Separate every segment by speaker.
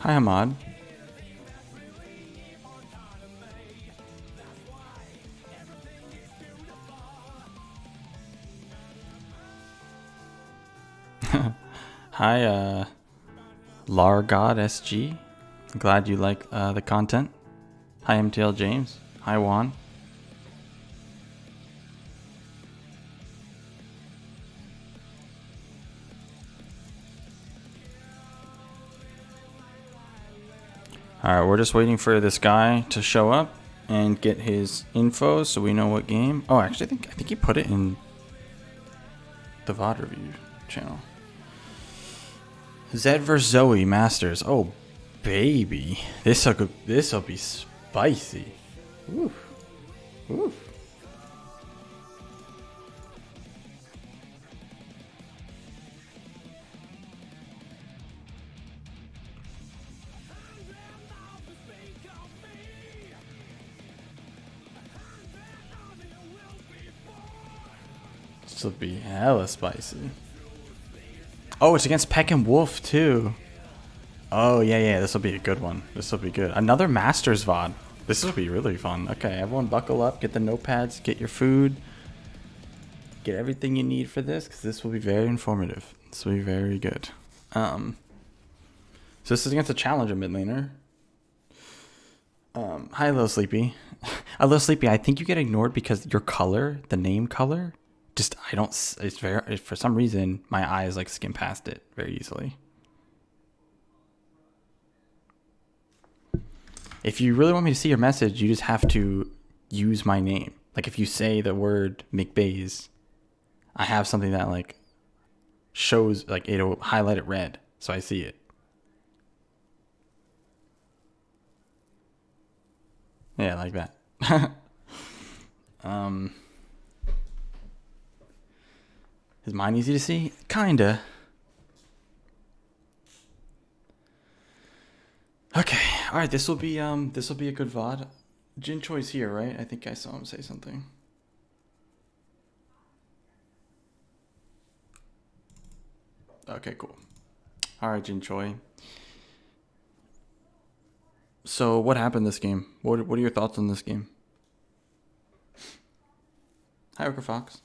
Speaker 1: Hi, Ahmad. Hi, Largod SG. Glad you like the content. Hi, MTL James. Hi, Juan. Alright, we're just waiting for this guy to show up and get his info so we know what game. Oh, actually, I think he put it in the Vod Review channel. Zed vs Zoe Masters. Oh, baby. This'll be spicy. Oof. Oof. This will be hella spicy. Oh, it's against pekinwoof too. Oh, yeah. This will be a good one. This will be good. Another Masters VOD. This will be really fun. Okay, everyone buckle up. Get the notepads. Get your food. Get everything you need for this, because this will be very informative. This will be very good. So this is against a challenger mid laner. Hi, Little Sleepy. A Little Sleepy, I think you get ignored because your color, the name color, just it's very, for some reason my eyes like skim past it very easily. If you really want me to see your message, you just have to use my name. Like if you say the word Mcbaze, I have something that like shows, like it'll highlight it red so I see it. Yeah, like that. Is mine easy to see? Kinda. Okay. All right. This will be a good VOD. Jin Choi's here, right? I think I saw him say something. Okay, cool. All right, Jin Choi. So, what happened this game? What are your thoughts on this game? Hi, Oker Fox.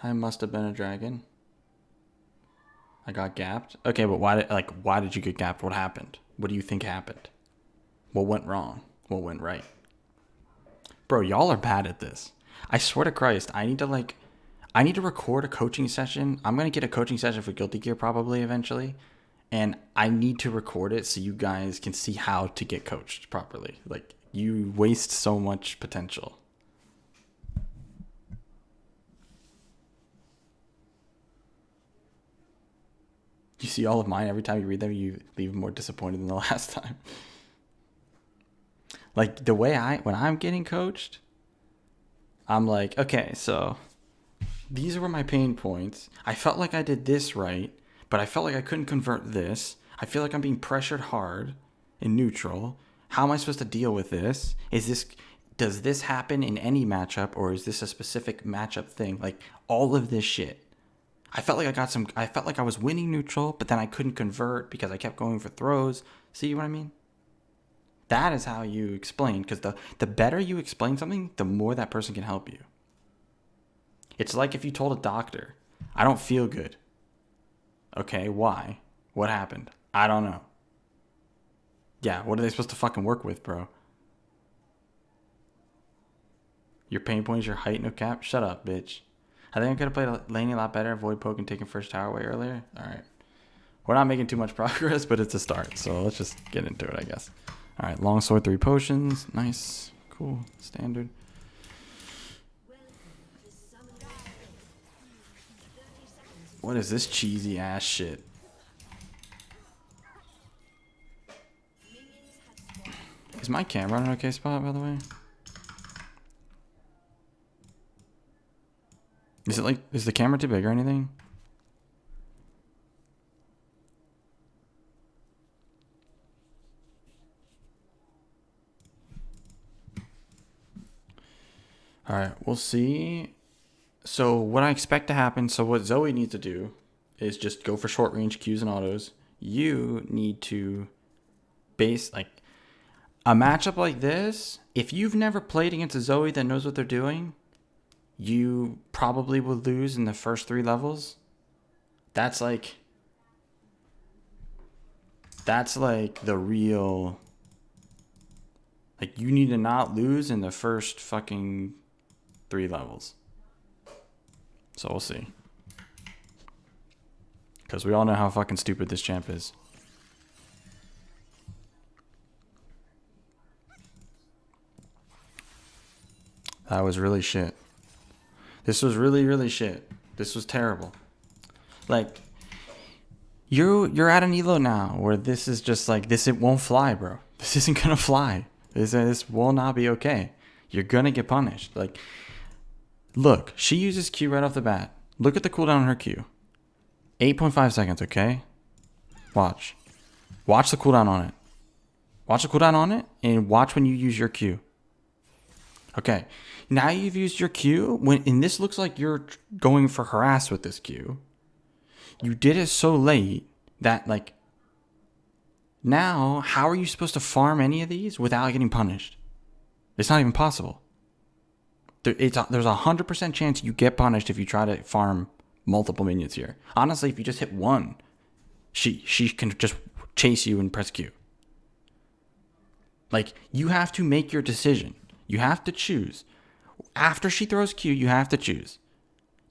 Speaker 1: I must have been a dragon. I got gapped. Okay, but why did you get gapped? What happened? What do you think happened? What went wrong? What went right? Bro, y'all are bad at this. I swear to Christ, I need to record a coaching session. I'm gonna get a coaching session for Guilty Gear probably eventually, and I need to record it so you guys can see how to get coached properly. Like, you waste so much potential. You see all of mine, every time you read them, you leave more disappointed than the last time. Like, the way when I'm getting coached, I'm like, okay, so these were my pain points. I felt like I did this right, but I felt like I couldn't convert this. I feel like I'm being pressured hard in neutral. How am I supposed to deal with this? Does this happen in any matchup, or is this a specific matchup thing? Like, all of this shit. I felt like I was winning neutral, but then I couldn't convert because I kept going for throws. See what I mean? That is how you explain, because the better you explain something, the more that person can help you. It's like if you told a doctor, I don't feel good. Okay, why? What happened? I don't know. Yeah, what are they supposed to fucking work with, bro? Your pain point is your height, no cap? Shut up, bitch. I think I could have played laning a lot better, avoid poke and taking first tower way earlier. Alright. We're not making too much progress, but it's a start, so let's just get into it, I guess. Alright, longsword, 3 potions. Nice. Cool. Standard. What is this cheesy ass shit? Is my camera in an okay spot, by the way? Is the camera too big or anything? All right, we'll see. So what I expect to happen, so what Zoe needs to do is just go for short range Qs and autos. You need to base, like, a matchup like this. If you've never played against a Zoe that knows what they're doing, you probably will lose in the first 3 levels. That's like the real, like, you need to not lose in the first fucking 3 levels. So we'll see. Because we all know how fucking stupid this champ is. That was really shit. This was really, really shit. This was terrible. Like, you're at an elo now where this is just like, this, it won't fly, bro. This isn't gonna fly. This will not be okay. You're gonna get punished. Like, look, she uses Q right off the bat. Look at the cooldown on her Q. 8.5 seconds, okay? Watch. Watch the cooldown on it. Watch the cooldown on it, and watch when you use your Q. Okay, now you've used your Q, and this looks like you're going for harass with this Q. You did it so late that, like, now, how are you supposed to farm any of these without getting punished? It's not even possible. There's a 100% chance you get punished if you try to farm multiple minions here. Honestly, if you just hit one, she can just chase you and press Q. Like, you have to make your decision. You have to choose. After she throws Q, you have to choose.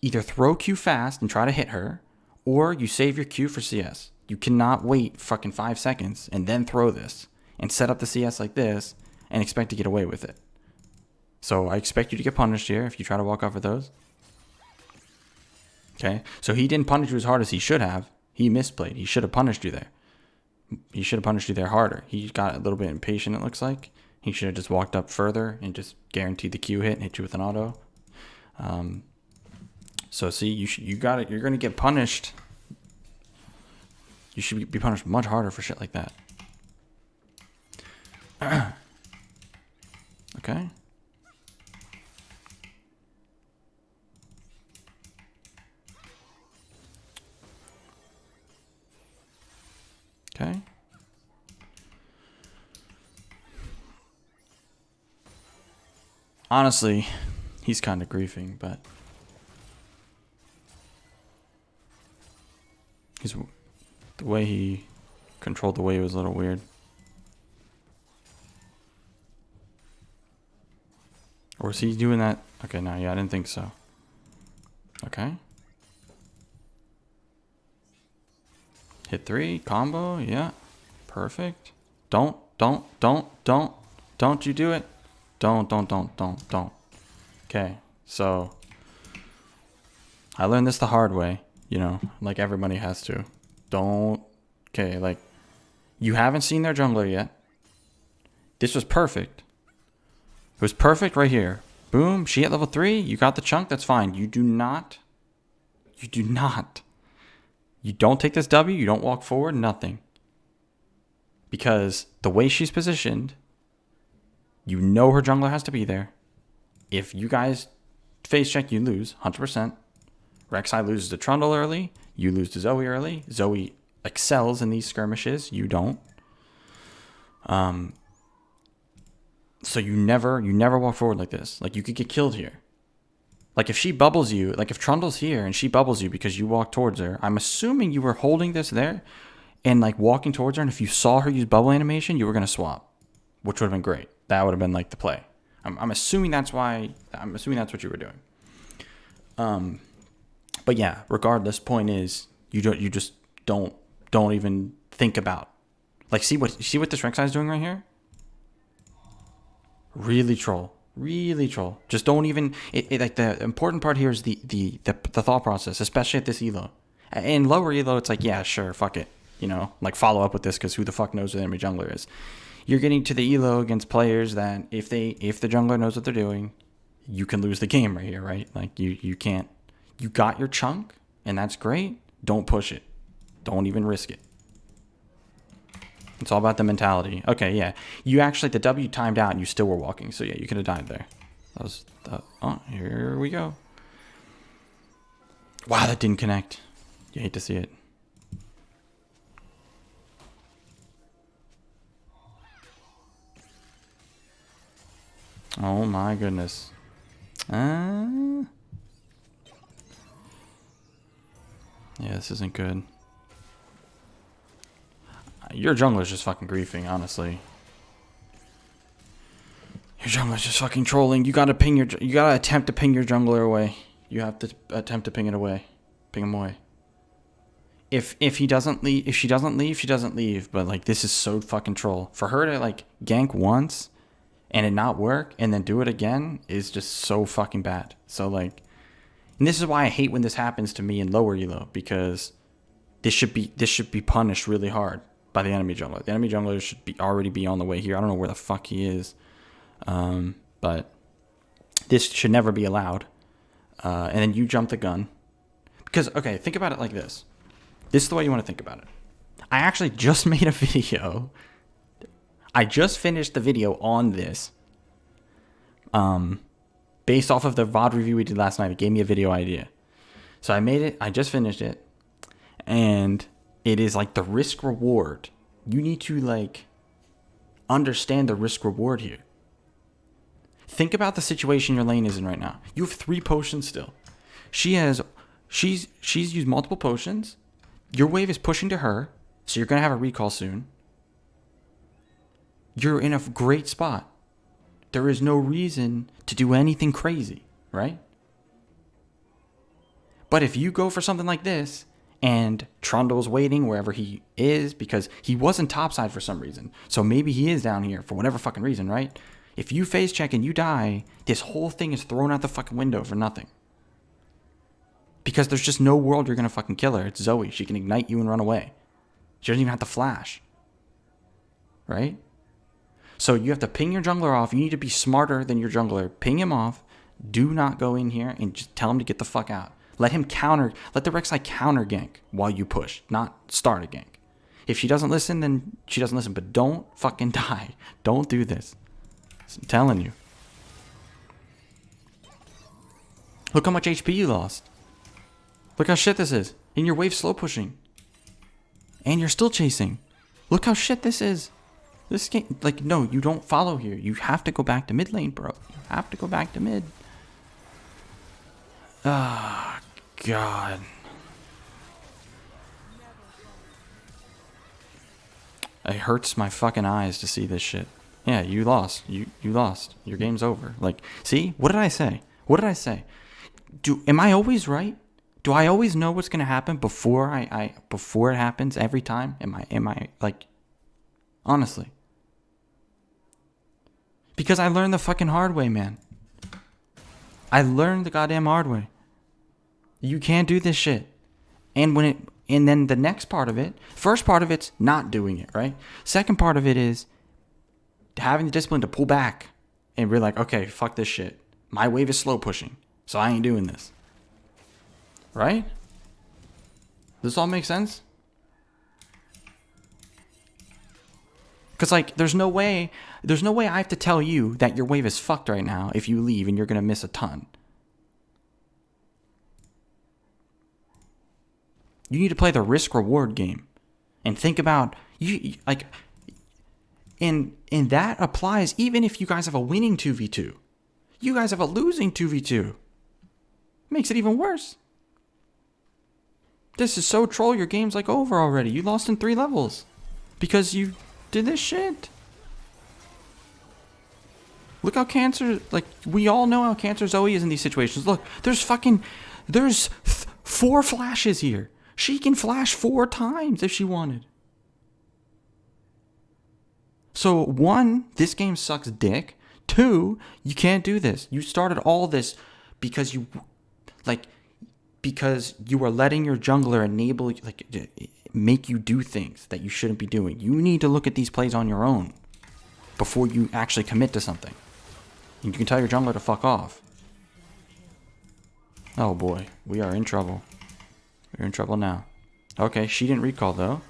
Speaker 1: Either throw Q fast and try to hit her, or you save your Q for CS. You cannot wait fucking 5 seconds and then throw this and set up the CS like this and expect to get away with it. So I expect you to get punished here if you try to walk off with those. Okay, so he didn't punish you as hard as he should have. He misplayed. He should have punished you there. He should have punished you there harder. He got a little bit impatient, it looks like. He should have just walked up further and just guaranteed the Q hit and hit you with an auto. So see, you got it. You're gonna get punished. You should be punished much harder for shit like that. Okay. Okay. Honestly, he's kind of griefing, but the way he controlled the wave was a little weird. Or is he doing that? Okay, no, yeah, I didn't think so. Okay. Hit 3, combo, yeah. Perfect. Don't you do it. Don't. Okay, so I learned this the hard way, you know, like everybody has to. Okay, like, you haven't seen their jungler yet. This was perfect. It was perfect right here. Boom, she at level 3, you got the chunk, that's fine. You don't take this W, you don't walk forward, nothing. Because the way she's positioned, you know her jungler has to be there. If you guys face check, you lose, 100%. Rek'Sai loses to Trundle early, you lose to Zoe early. Zoe excels in these skirmishes, you don't. So you never walk forward like this. Like, you could get killed here. Like, if she bubbles you, like if Trundle's here and she bubbles you because you walk towards her, I'm assuming you were holding this there and like walking towards her, and if you saw her use bubble animation, you were going to swap, which would have been great. That would have been like the play. I'm assuming that's what you were doing. But yeah, regardless, point is you just don't even think about, like, see what this Rek'Sai is doing right here? Really troll. Just don't even, like, the important part here is the thought process, especially at this elo. In lower elo, it's like, yeah, sure, fuck it, you know, like, follow up with this because who the fuck knows who the enemy jungler is. You're getting to the elo against players that if the jungler knows what they're doing, you can lose the game right here, right? Like, you can't. You got your chunk, and that's great. Don't push it. Don't even risk it. It's all about the mentality. Okay, yeah. You actually, the W timed out and you still were walking. So yeah, you could have died there. That was the... Oh, here we go. Wow, that didn't connect. You hate to see it. Oh my goodness. Yeah, this isn't good. Your jungler's just fucking griefing, honestly. Your jungler's just fucking trolling. You gotta ping your... You gotta attempt to ping your jungler away. You have to attempt to ping it away. Ping him away. If he doesn't leave... If she doesn't leave, she doesn't leave. But, like, this is so fucking troll. For her to, like, gank once and it not work and then do it again is just so fucking bad. So, like... And this is why I hate when this happens to me in lower elo. Because this should be punished really hard by the enemy jungler. The enemy jungler should already be on the way here. I don't know where the fuck he is. But this should never be allowed. And then you jump the gun. Because, okay, think about it like this. This is the way you want to think about it. I actually just made a video. I just finished the video on this. Based off of the VOD review we did last night. It gave me a video idea. So I made it. I just finished it. And it is like the risk reward. You need to, like, understand the risk reward here. Think about the situation your lane is in right now. You have 3 potions still. She's used multiple potions. Your wave is pushing to her, so you're gonna have a recall soon. You're in a great spot. There is no reason to do anything crazy, right? But if you go for something like this, and Trundle's waiting wherever he is, because he wasn't topside for some reason, so maybe he is down here for whatever fucking reason, right? If you phase check and you die, this whole thing is thrown out the fucking window for nothing. Because there's just no world you're gonna fucking kill her. It's Zoe. She can ignite you and run away. She doesn't even have to flash. Right? So you have to ping your jungler off. You need to be smarter than your jungler. Ping him off. Do not go in here and just tell him to get the fuck out. Let him counter. Let the Rek'Sai counter gank while you push. Not start a gank. If she doesn't listen, then she doesn't listen. But don't fucking die. Don't do this. I'm telling you. Look how much HP you lost. Look how shit this is. And your wave slow pushing. And you're still chasing. Look how shit this is. This game, like, no, you don't follow here. You have to go back to mid lane, bro. You have to go back to mid. Ah, God. It hurts my fucking eyes to see this shit. Yeah, you lost. You lost. Your game's over. Like, see? What did I say? What did I say? Am I always right? Do I always know what's gonna happen before before it happens every time? Am I like, honestly? Because I learned the fucking hard way, man. I learned the goddamn hard way. You can't do this shit. And then the next part of it, first part of it's not doing it, right? Second part of it is having the discipline to pull back and be like, okay, fuck this shit. My wave is slow pushing, so I ain't doing this. Right? Does this all make sense? Because, like, there's no way I have to tell you that your wave is fucked right now if you leave and you're going to miss a ton. You need to play the risk-reward game. And think about, like, and that applies even if you guys have a winning 2v2. You guys have a losing 2v2. Makes it even worse. This is so troll, your game's like over already. You lost in 3 levels. Because you did this shit. Look how Cancer, like, we all know how Cancer Zoe is in these situations. Look, there's 4 flashes here. She can flash 4 times if she wanted. So 1, this game sucks dick. 2, you can't do this. You started all this because you are letting your jungler enable, like, make you do things that you shouldn't be doing. You need to look at these plays on your own before you actually commit to something. You can tell your jungler to fuck off. Oh boy, we are in trouble. We're in trouble now. Okay, she didn't recall though.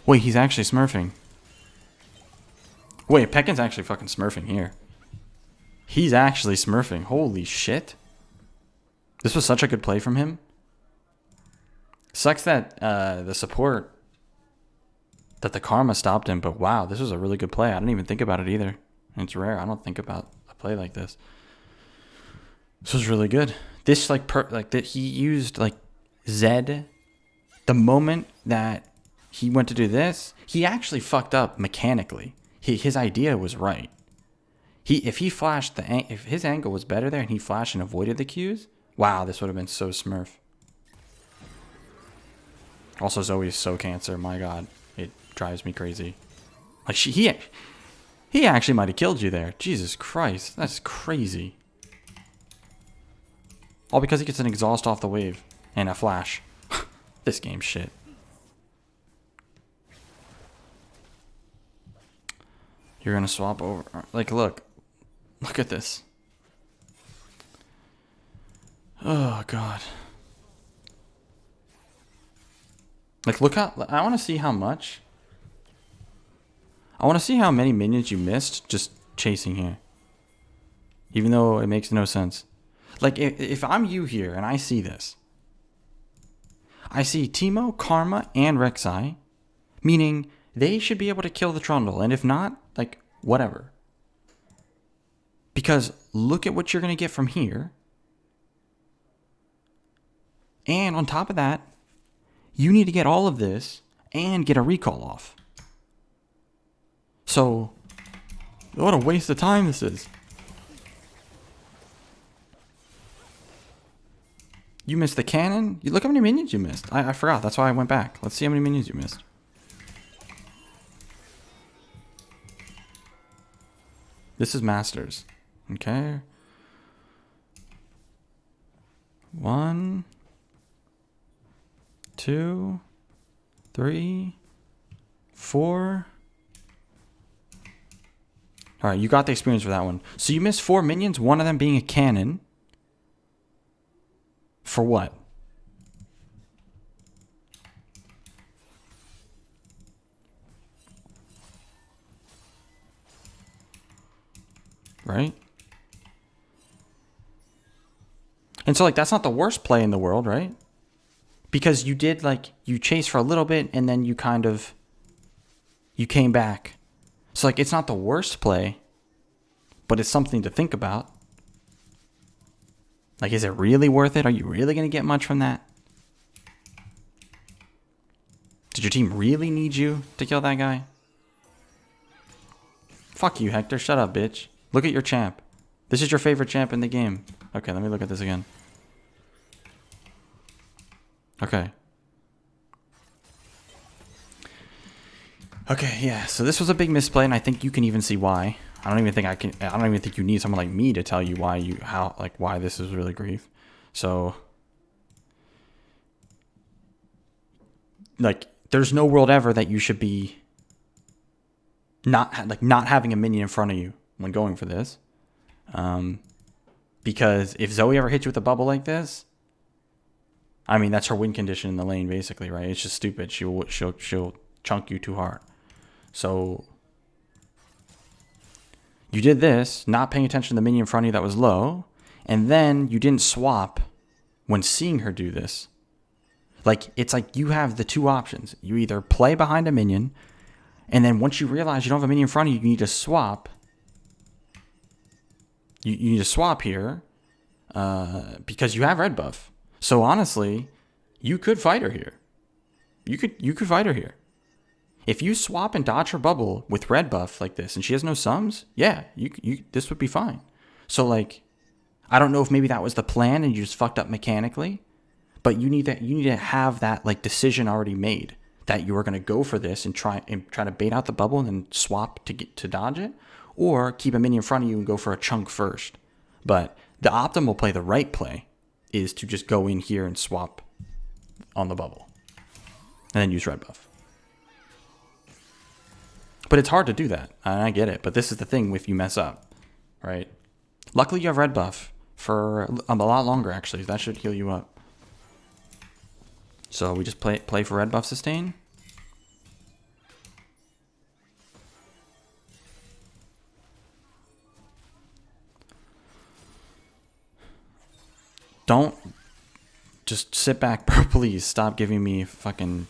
Speaker 1: Wait, he's actually smurfing. Wait, Pekin's actually fucking smurfing here. He's actually smurfing. Holy shit. This was such a good play from him. Sucks that the support, that the karma stopped him, but wow, this was a really good play. I didn't even think about it either. It's rare. I don't think about a play like this. This was really good. This that he used like Zed. The moment that he went to do this, he actually fucked up mechanically. His idea was right. If his angle was better there and he flashed and avoided the Qs, wow, this would have been so smurf. Also, Zoe is so cancer. My God, it drives me crazy. Like he actually might have killed you there. Jesus Christ, that's crazy. All because he gets an exhaust off the wave and a flash. This game's shit. You're gonna swap over. Like, look at this. Oh God. Like, look how, I want to see how much. I want to see how many minions you missed just chasing here. Even though it makes no sense. Like, if I'm you here and I see this. I see Teemo, Karma, and Rek'Sai. Meaning, they should be able to kill the Trundle. And if not, like, whatever. Because look at what you're going to get from here. And on top of that, you need to get all of this and get a recall off. So, what a waste of time this is. You missed the cannon? You look how many minions you missed. I forgot. That's why I went back. Let's see how many minions you missed. This is Masters. Okay. 1, 2, 3, 4. All right, you got the experience for that one. So you missed 4 minions, one of them being a cannon. For what? Right? And so, like, that's not the worst play in the world, right? Because you did, like, you chased for a little bit and then you kind of, you came back. So, like, it's not the worst play, but it's something to think about. Like, is it really worth it? Are you really going to get much from that? Did your team really need you to kill that guy? Fuck you, Hector. Shut up, bitch. Look at your champ. This is your favorite champ in the game. Okay, let me look at this again. Okay. Okay, yeah. So this was a big misplay, and I think you can even see why. I don't even think you need someone like me to tell you why this is really grief. So, like, there's no world ever that you should be not having a minion in front of you when going for this. Because if Zoe ever hits you with a bubble like this, I mean, that's her win condition in the lane, basically, right? It's just stupid. She'll chunk you too hard. So you did this, not paying attention to the minion in front of you that was low, and then you didn't swap when seeing her do this. Like, it's like you have the two options. You either play behind a minion, and then once you realize you don't have a minion in front of you, you need to swap. You need to swap here because you have red buff. So honestly, you could fight her here. You could fight her here. If you swap and dodge her bubble with red buff like this, and she has no sums, yeah, this would be fine. So, like, I don't know if maybe that was the plan and you just fucked up mechanically, but you need to have that, like, decision already made that you are going to go for this and try to bait out the bubble and then swap to dodge it, or keep a minion in front of you and go for a chunk first. But the optimal play, the right play, is to just go in here and swap on the bubble and then use red buff. But it's hard to do that, and I get it. But this is the thing if you mess up, right? Luckily, you have red buff for a lot longer, actually. That should heal you up. So we just play for red buff sustain. Don't just sit back, bro. Please stop giving me fucking.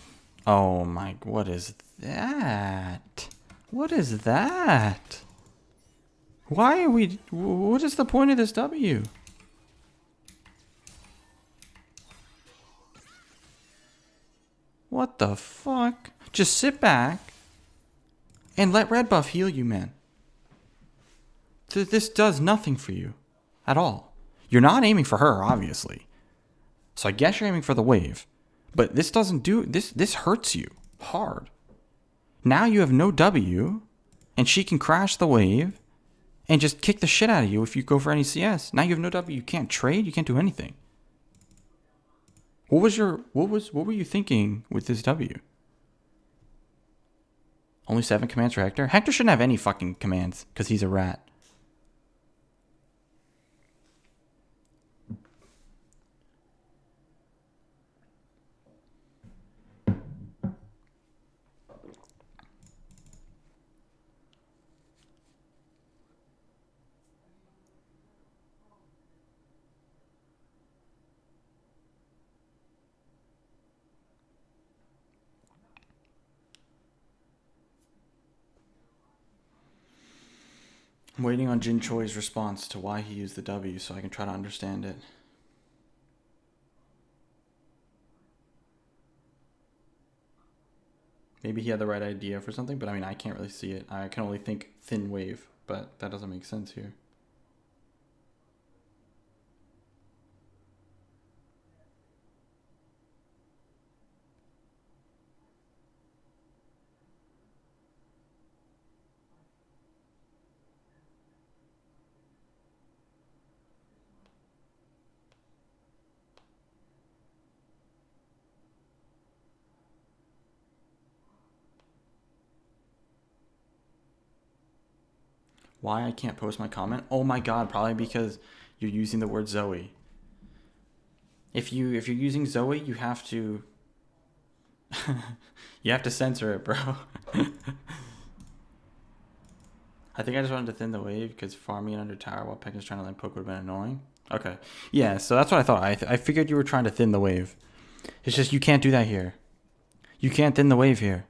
Speaker 1: Oh my, what is that? What is that? Why are we? What is the point of this W? What the fuck? Just sit back and let red buff heal you, man. This does nothing for you at all. You're not aiming for her, obviously. So I guess you're aiming for the wave. But this doesn't do... This hurts you hard. Now you have no W, and she can crash the wave and just kick the shit out of you if you go for any CS. Now you have no W. You can't trade. You can't do anything. What were you thinking with this W? Only 7 commands for Hector? Hector shouldn't have any fucking commands because he's a rat. I'm waiting on Jin Choi's response to why he used the W so I can try to understand it. Maybe he had the right idea for something, but I mean, I can't really see it. I can only think thin wave, but that doesn't make sense here. Why I can't post my comment? Oh my god, probably because you're using the word Zoe. If you're using Zoe, you have to you have to censor it, bro. I think I just wanted to thin the wave because farming under tower while Peck is trying to land poke would have been annoying. Okay. Yeah, so that's what I thought. I figured you were trying to thin the wave. It's just you can't do that here. You can't thin the wave here.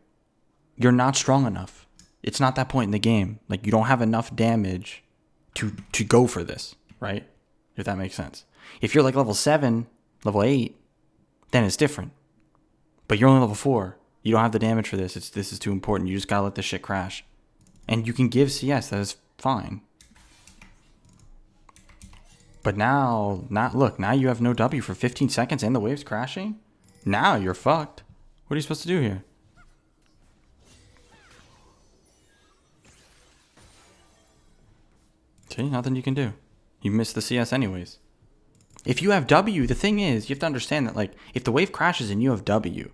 Speaker 1: You're not strong enough. It's not that point in the game. Like, you don't have enough damage to go for this, right? If that makes sense. If you're like level 7, level 8, then it's different. But you're only level 4. You don't have the damage for this. This is too important. You just gotta let this shit crash. And you can give CS. That is fine. But now you have no W for 15 seconds and the wave's crashing? Now you're fucked. What are you supposed to do here? See, nothing you can do. You missed the CS anyways. If you have W, the thing is, you have to understand that, like, if the wave crashes and you have W,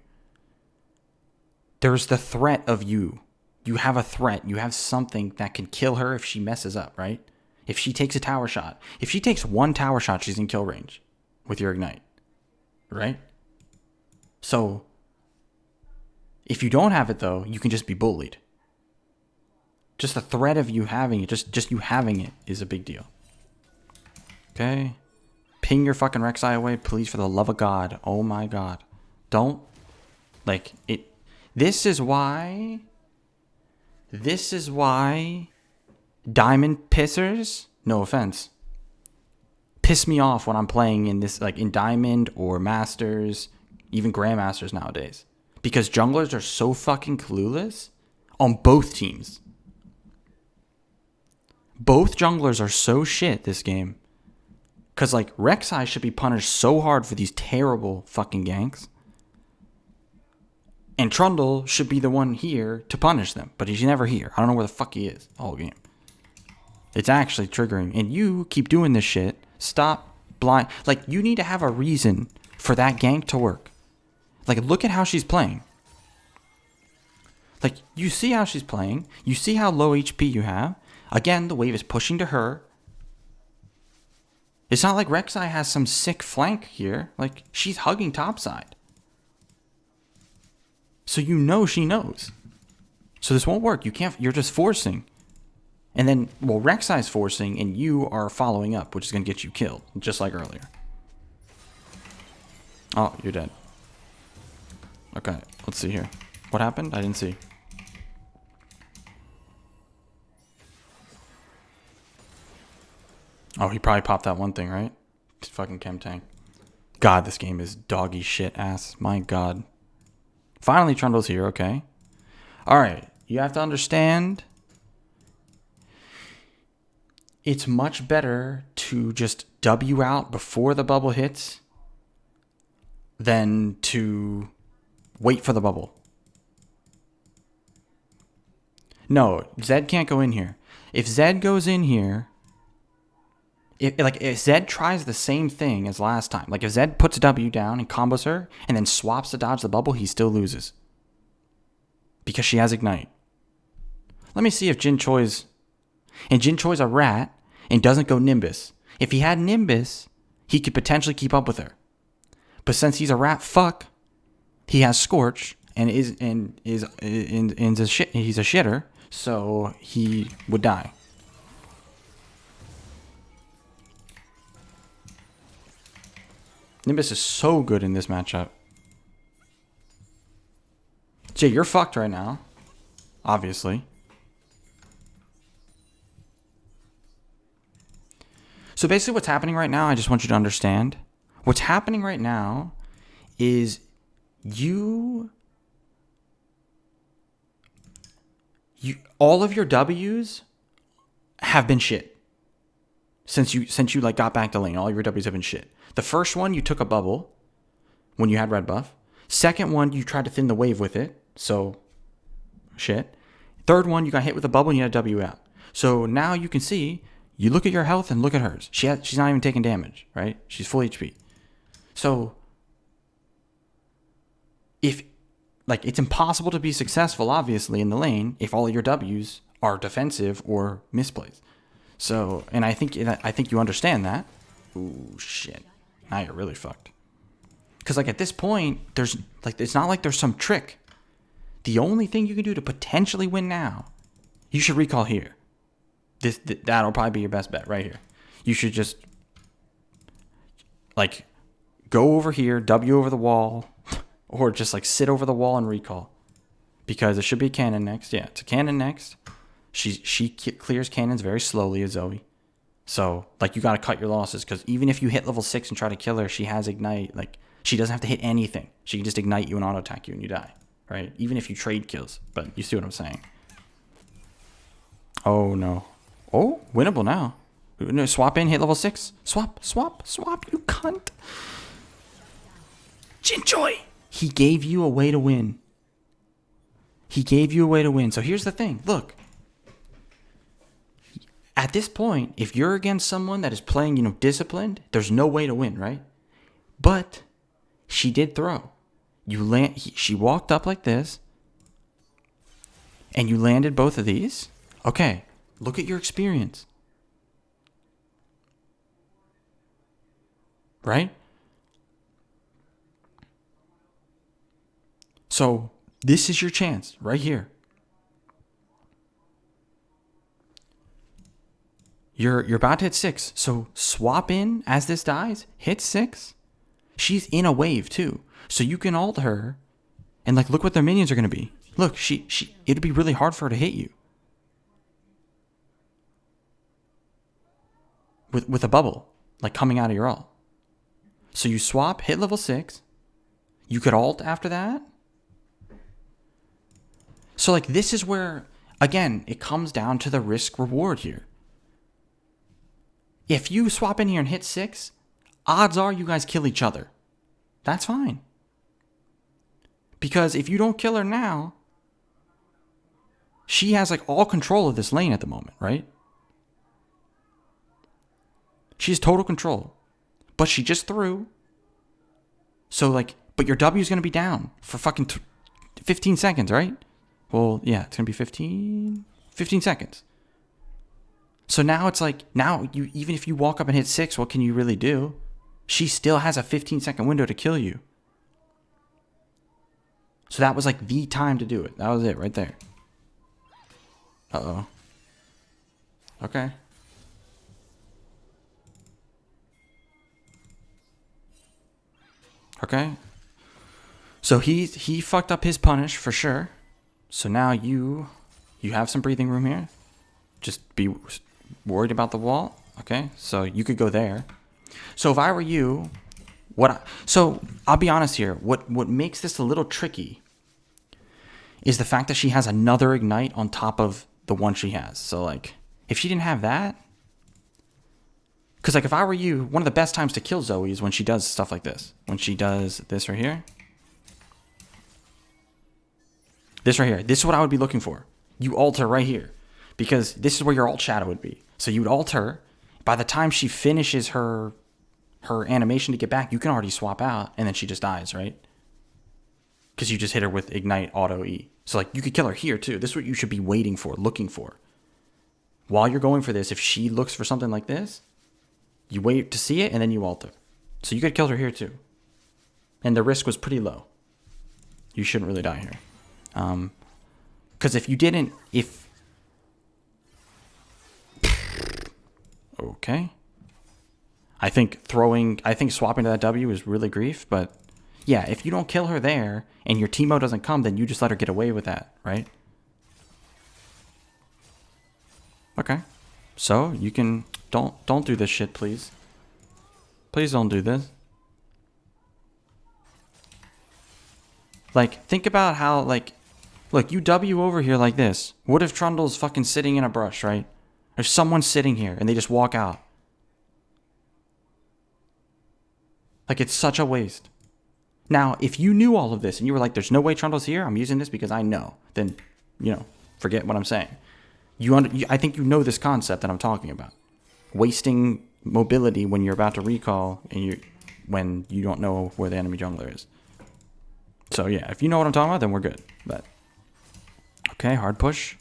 Speaker 1: there's the threat of you. You have a threat. You have something that can kill her if she messes up, right? If she takes a tower shot. If she takes one tower shot, she's in kill range with your ignite, right? So, if you don't have it, though, you can just be bullied. Just the threat of you having it, just you having it is a big deal. Okay? Ping your fucking Rek'Sai away, please, for the love of God. Oh my God. Don't. Like, it. This is why diamond pissers, no offense, piss me off when I'm playing in this, like in diamond or masters, even grandmasters nowadays. Because junglers are so fucking clueless on both teams. Both junglers are so shit this game. Because, like, Rek'Sai should be punished so hard for these terrible fucking ganks. And Trundle should be the one here to punish them. But he's never here. I don't know where the fuck he is the whole game. It's actually triggering. And you keep doing this shit. Stop blind. Like, you need to have a reason for that gank to work. Like, look at how she's playing. Like, you see how she's playing. You see how low HP you have. Again, the wave is pushing to her. It's not like Rek'Sai has some sick flank here. Like, she's hugging topside. So you know she knows. So this won't work. You can't, you're just forcing. And then, well, Rek'Sai's forcing and you are following up, which is going to get you killed, just like earlier. Oh, you're dead. Okay, let's see here. What happened? I didn't see. Oh, he probably popped that one thing, right? Fucking chem tank. God, this game is doggy shit ass. My God. Finally, Trundle's here. Okay. All right. You have to understand. It's much better to just W out before the bubble hits than to wait for the bubble. No, Zed can't go in here. If Zed goes in here, if Zed tries the same thing as last time, like if Zed puts W down and combos her and then swaps to dodge the bubble, he still loses. Because she has Ignite. Let me see if Jin Choi's... And Jin Choi's a rat and doesn't go Nimbus. If he had Nimbus, he could potentially keep up with her. But since he's a rat fuck, he has Scorch and he's a shitter, so he would die. Nimbus is so good in this matchup. Jay, you're fucked right now. Obviously. So basically what's happening right now, I just want you to understand. What's happening right now is all of your W's have been shit. Since you like got back to lane, all your W's have been shit. The first one, you took a bubble when you had red buff. Second one, you tried to thin the wave with it. So, shit. Third one, you got hit with a bubble and you had a W out. So now you can see, you look at your health and look at hers. She's not even taking damage, right? She's full HP. So, it's impossible to be successful, obviously, in the lane if all of your W's are defensive or misplays. So, and I think you understand that. Ooh, shit. Now you're really fucked. Because, at this point, it's not like there's some trick. The only thing you can do to potentially win now, you should recall here. That'll probably be your best bet right here. You should just, go over here, W over the wall, or just, sit over the wall and recall. Because it should be a cannon next. Yeah, it's a cannon next. She clears cannons very slowly as Zoe. So, you got to cut your losses. Because even if you hit level 6 and try to kill her, she has Ignite. She doesn't have to hit anything. She can just Ignite you and auto-attack you and you die. Right? Even if you trade kills. But you see what I'm saying. Oh, no. Oh, winnable now. No, swap in, hit level 6. Swap, you cunt. Jinjoy! He gave you a way to win. So here's the thing. Look. At this point, if you're against someone that is playing, disciplined, there's no way to win, right? But she did throw. She walked up like this, and you landed both of these. Okay, look at your experience. Right? So, this is your chance, right here. You're about to hit 6, so swap in as this dies, hit 6. She's in a wave too, so you can ult her, and look what their minions are gonna be. Look, it'd be really hard for her to hit you with a bubble coming out of your ult. So you swap, hit level 6. You could ult after that. So this is where again it comes down to the risk reward here. If you swap in here and hit 6, odds are you guys kill each other. That's fine. Because if you don't kill her now, she has all control of this lane at the moment, right? She has total control. But she just threw. So but your W is going to be down for fucking 15 seconds, right? Well, yeah, it's going to be 15 seconds. So now it's even if you walk up and hit 6, what can you really do? She still has a 15-second window to kill you. So that was the time to do it. That was it right there. Uh-oh. Okay. Okay. So he fucked up his punish for sure. So now you have some breathing room here. Just be worried about the wall. Okay. So you could go there. So if I were you, so I'll be honest here. What makes this a little tricky is the fact that she has another ignite on top of the one she has. So like, if she didn't have that, because like if I were you, one of the best times to kill Zoe is when she does stuff like this. When she does this right here. This right here. This is what I would be looking for. You ult her right here. Because this is where your ult shadow would be. So you would ult her. By the time she finishes her animation to get back, you can already swap out. And then she just dies, right? Because you just hit her with Ignite Auto E. So like you could kill her here too. This is what you should be waiting for, looking for. While you're going for this, if she looks for something like this, you wait to see it and then you ult her. So you could kill her here too. And the risk was pretty low. You shouldn't really die here. Because if you didn't, okay. I think swapping to that W is really grief, but yeah, if you don't kill her there and your Teemo doesn't come, then you just let her get away with that, right? Okay. So you can don't do this shit, please. Please don't do this. Like, think about how, like, look, you W over here like this. What if Trundle's fucking sitting in a brush, right? There's someone sitting here and they just walk out. Like, it's such a waste. Now, if you knew all of this and you were like, there's no way Trundle's here, I'm using this because I know, then, you know, forget what I'm saying. I think you know this concept that I'm talking about. Wasting mobility when you're about to recall and when you don't know where the enemy jungler is. So yeah, if you know what I'm talking about, then we're good. But okay, hard push.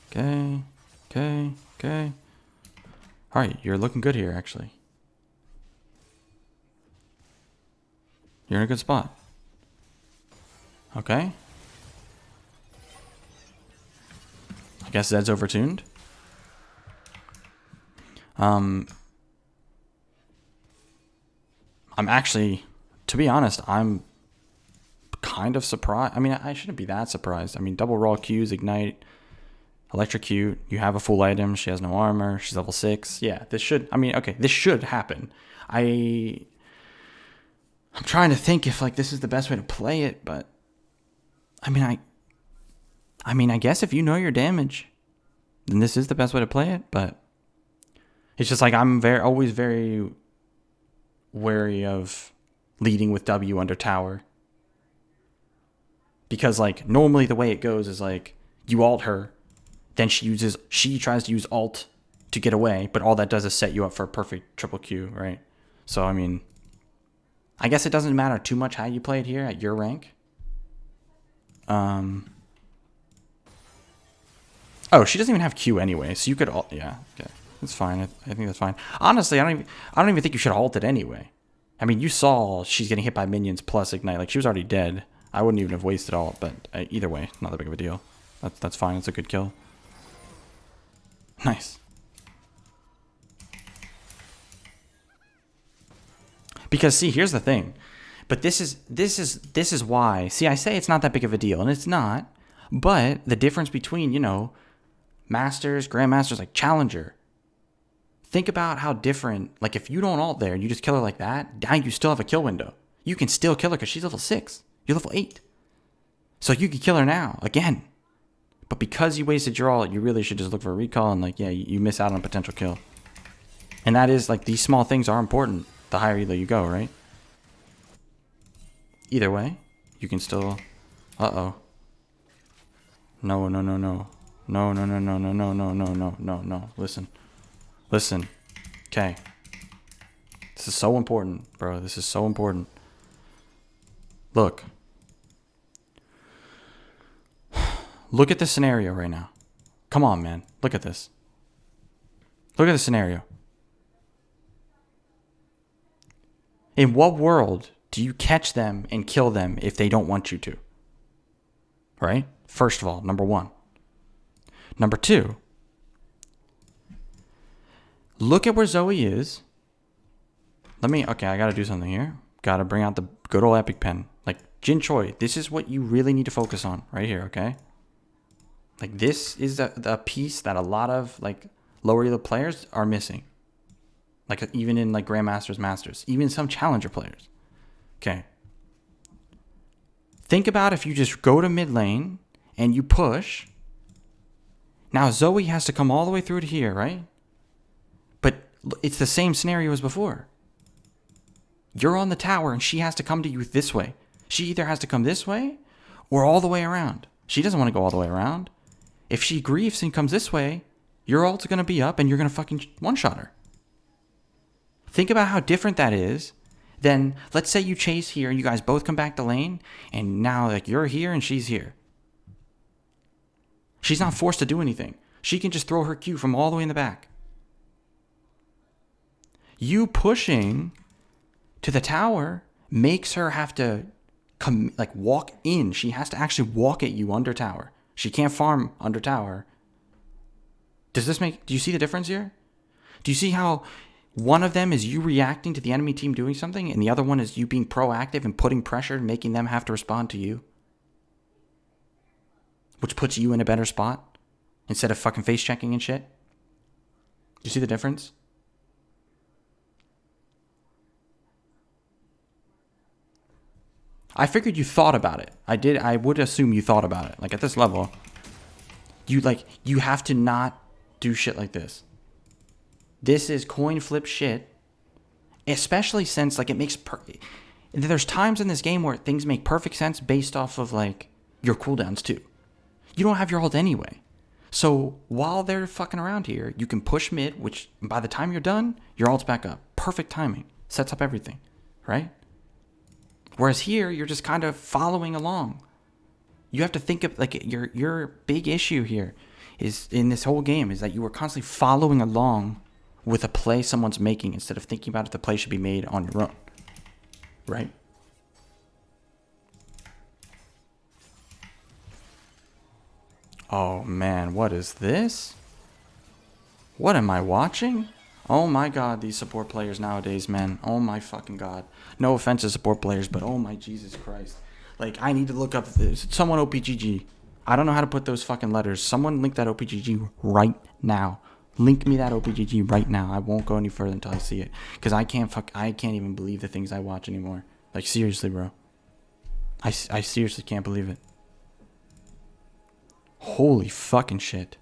Speaker 1: Okay. All right, you're looking good here, actually. You're in a good spot. Okay. I guess Zed's overtuned. I'm actually, to be honest, I'm kind of surprised. I mean, I shouldn't be that surprised. I mean, double raw Qs, ignite, electrocute. You have a full item. She has no armor. She's level 6. Yeah, this should happen. I'm trying to think if like this is the best way to play it, but I mean, I guess if you know your damage, then this is the best way to play it, but it's just like I'm always very wary of leading with W under tower. Because like normally the way it goes is like you ult her, then she tries to use ult to get away, but all that does is set you up for a perfect triple Q, right? So I mean, I guess it doesn't matter too much how you play it here at your rank. Oh, she doesn't even have Q anyway, so you could ult. Yeah, okay, that's fine. I think that's fine. Honestly, I don't even think you should ult it anyway. I mean, you saw she's getting hit by minions plus ignite. Like she was already dead. I wouldn't even have wasted ult, but either way, not that big of a deal. That's fine. It's a good kill. Nice. Because see, here's the thing. But this is why. See, I say it's not that big of a deal, and it's not. But the difference between, you know, Masters, Grandmasters, like Challenger. Think about how different, like if you don't ult there and you just kill her like that, now you still have a kill window. You can still kill her because she's level 6. You're level 8. So you can kill her now, again. But because you wasted your ult, you really should just look for a recall and like, yeah, you miss out on a potential kill. And that is, like, these small things are important the higher elo you go, right? Either way, you can still, uh-oh. No. No. Listen. Okay. This is so important, bro. This is so important. Look. Look at this scenario right now. Come on, man. Look at this. Look at the scenario. In what world do you catch them and kill them if they don't want you to? Right? First of all, number one. Number two, look at where Zoe is. Okay, I gotta do something here. Gotta bring out the good old epic pen. Like, Jin Choi, this is what you really need to focus on right here, okay? Like, this is the piece that a lot of, like, lower elo players are missing. Like, even in, like, Grandmasters, Masters. Even some Challenger players. Okay. Think about if you just go to mid lane and you push. Now, Zoe has to come all the way through to here, right? But it's the same scenario as before. You're on the tower and she has to come to you this way. She either has to come this way or all the way around. She doesn't want to go all the way around. If she griefs and comes this way, your ult's going to be up and you're going to fucking one-shot her. Think about how different that is than, let's say you chase here and you guys both come back to lane and now like you're here and she's here. She's not forced to do anything. She can just throw her Q from all the way in the back. You pushing to the tower makes her have to come, like, walk in. She has to actually walk at you under tower. She can't farm under tower. Do you see the difference here? Do you see how one of them is you reacting to the enemy team doing something and the other one is you being proactive and putting pressure and making them have to respond to you? Which puts you in a better spot instead of fucking face checking and shit. Do you see the difference? I figured you thought about it. I would assume you thought about it. Like, at this level, you have to not do shit like this. This is coin flip shit. Especially since, like, it makes... There's times in this game where things make perfect sense based off of, like, your cooldowns, too. You don't have your ult anyway. So, while they're fucking around here, you can push mid, which, by the time you're done, your ult's back up. Perfect timing. Sets up everything. Right? Whereas here, you're just kind of following along. You have to think of, like, your big issue here is in this whole game is that you were constantly following along with a play someone's making instead of thinking about if the play should be made on your own. Right? Oh, man, what is this? What am I watching? Oh my god, these support players nowadays, man. Oh my fucking god. No offense to support players, but oh my Jesus Christ. Like, I need to look up this. Someone OPGG. I don't know how to put those fucking letters. Someone link that OPGG right now. Link me that OPGG right now. I won't go any further until I see it. Because I can't even believe the things I watch anymore. Like, seriously, bro. I seriously can't believe it. Holy fucking shit.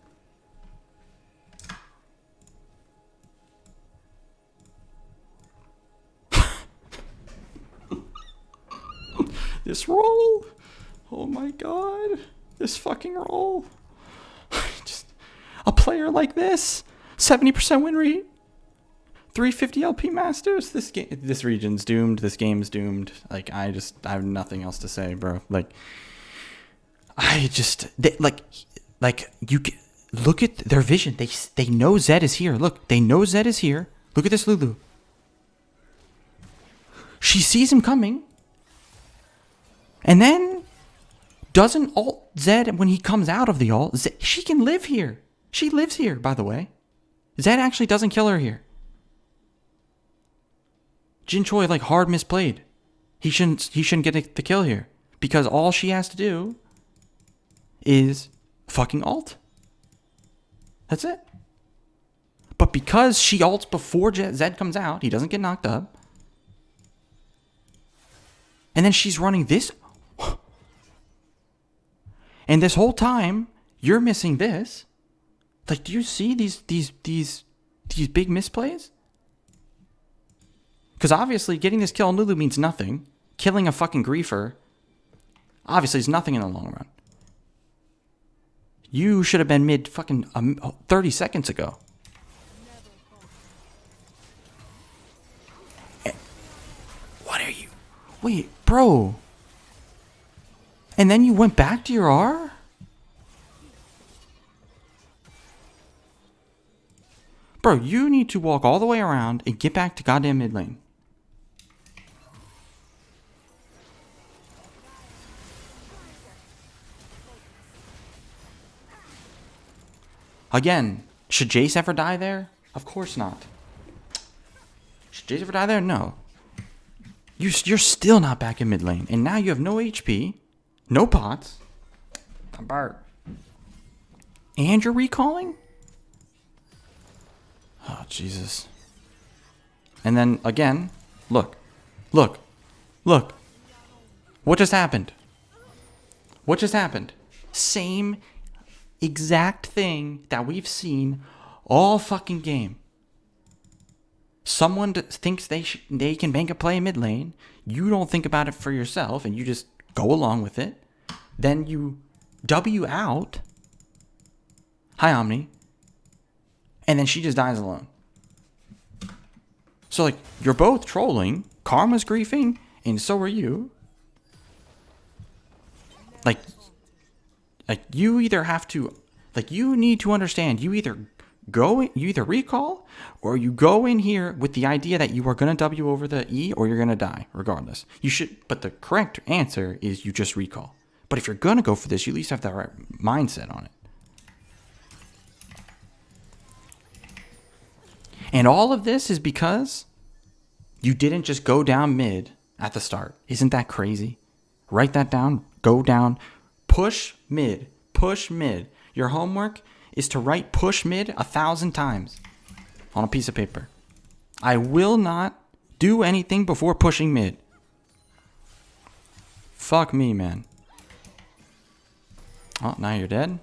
Speaker 1: This roll. Oh my god. This fucking roll. Just a player like this. 70% win rate. 350 LP Masters. This region's doomed. This game's doomed. Like, I have nothing else to say, bro. Like, you can look at their vision. They know Zed is here. Look, they know Zed is here. Look at this Lulu. She sees him coming. And then doesn't ult Zed when he comes out of the ult. She can live here. She lives here, by the way. Zed actually doesn't kill her here. Jin Choi, like, hard misplayed. He shouldn't get the kill here. Because all she has to do is fucking ult. That's it. But because she ults before Zed comes out, he doesn't get knocked up. And then she's running this. And this whole time, you're missing this. Like, do you see these big misplays? Because obviously, getting this kill on Lulu means nothing. Killing a fucking griefer, obviously, is nothing in the long run. You should have been mid fucking 30 seconds ago. What are you? Wait, bro. And then you went back to your R? Bro, you need to walk all the way around and get back to goddamn mid lane. Again, should Jace ever die there? Of course not. Should Jace ever die there? No. You're still not back in mid lane. And now you have no HP, no pots. And you're recalling? Oh, Jesus. And then, again, look. Look. Look. What just happened? What just happened? Same exact thing that we've seen all fucking game. Someone thinks they can make a play mid lane. You don't think about it for yourself, and you just go along with it. Then you W out. Hi, Omni. And then she just dies alone. So, like, you're both trolling. Karma's griefing, and so are you. Like you either have to, like, you need to understand. You either recall, or you go in here with the idea that you are gonna W over the E, or you're gonna die regardless. You should, but the correct answer is you just recall. But if you're gonna go for this, you at least have the right mindset on it. And all of this is because you didn't just go down mid at the start. Isn't that crazy? Write that down. Go down. Push mid. Push mid. Your homework is to write push mid 1,000 times on a piece of paper. I will not do anything before pushing mid. Fuck me, man. Oh, now you're dead.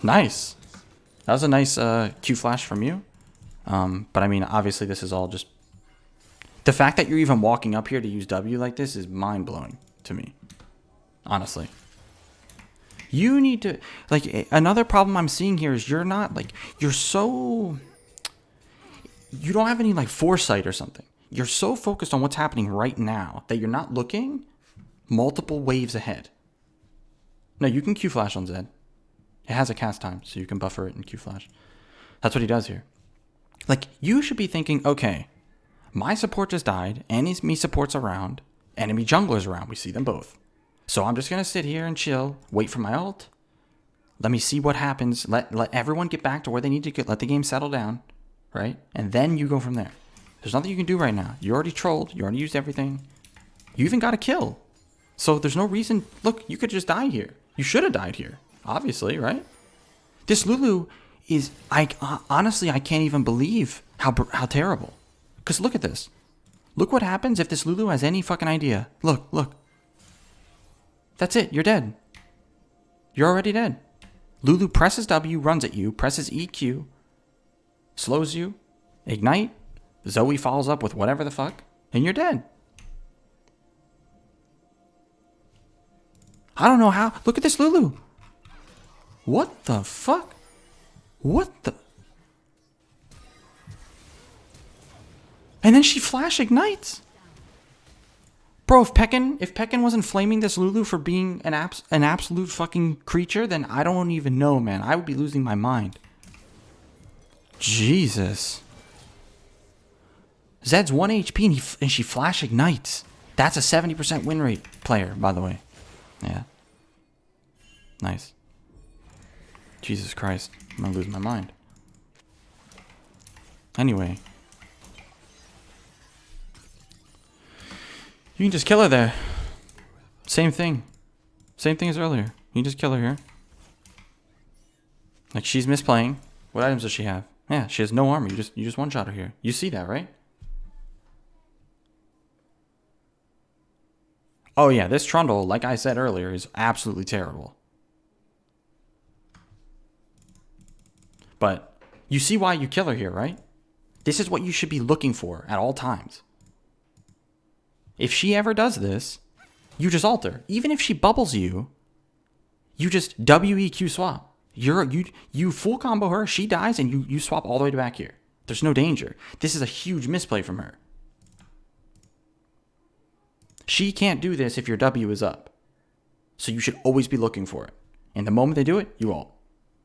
Speaker 1: Nice. That was a nice Q flash from you. But I mean, obviously this is all just... The fact that you're even walking up here to use W like this is mind-blowing to me. Honestly. You need to... Like, another problem I'm seeing here is you're not, like... You're so... You don't have any, like, foresight or something. You're so focused on what's happening right now that you're not looking multiple waves ahead. No, you can Q flash on Zed. It has a cast time, so you can buffer it and Q flash. That's what he does here. Like, you should be thinking, okay, my support just died, enemy support's around, enemy jungler's around. We see them both. So I'm just going to sit here and chill, wait for my ult. Let me see what happens. Let everyone get back to where they need to get. Let the game settle down, right? And then you go from there. There's nothing you can do right now. You already trolled. You already used everything. You even got a kill. So there's no reason. Look, you could just die here. You should have died here, obviously, right? This Lulu is... honestly, I can't even believe how terrible. Because look at this. Look what happens if this Lulu has any fucking idea. Look, look. That's it. You're dead. You're already dead. Lulu presses W, runs at you, presses EQ, slows you, ignite, Zoe follows up with whatever the fuck, and you're dead. I don't know how. Look at this Lulu. What the fuck? What the... And then she flash ignites. Bro, if Pekin wasn't flaming this Lulu for being an absolute fucking creature, then I don't even know, man. I would be losing my mind. Jesus. Zed's 1 HP and she flash ignites. That's a 70% win rate player, by the way. Yeah. Nice. Jesus Christ. I'm gonna lose my mind. Anyway. You can just kill her there. Same thing. Same thing as earlier. You can just kill her here. Like, she's misplaying. What items does she have? Yeah, she has no armor. You just one-shot her here. You see that, right? Oh yeah, this Trundle, like I said earlier, is absolutely terrible. But you see why you kill her here, right? This is what you should be looking for at all times. If she ever does this, you just ult her. Even if she bubbles you, you just WEQ swap. You full combo her, she dies, and you swap all the way back here. There's no danger. This is a huge misplay from her. She can't do this if your W is up. So you should always be looking for it. And the moment they do it, you ult.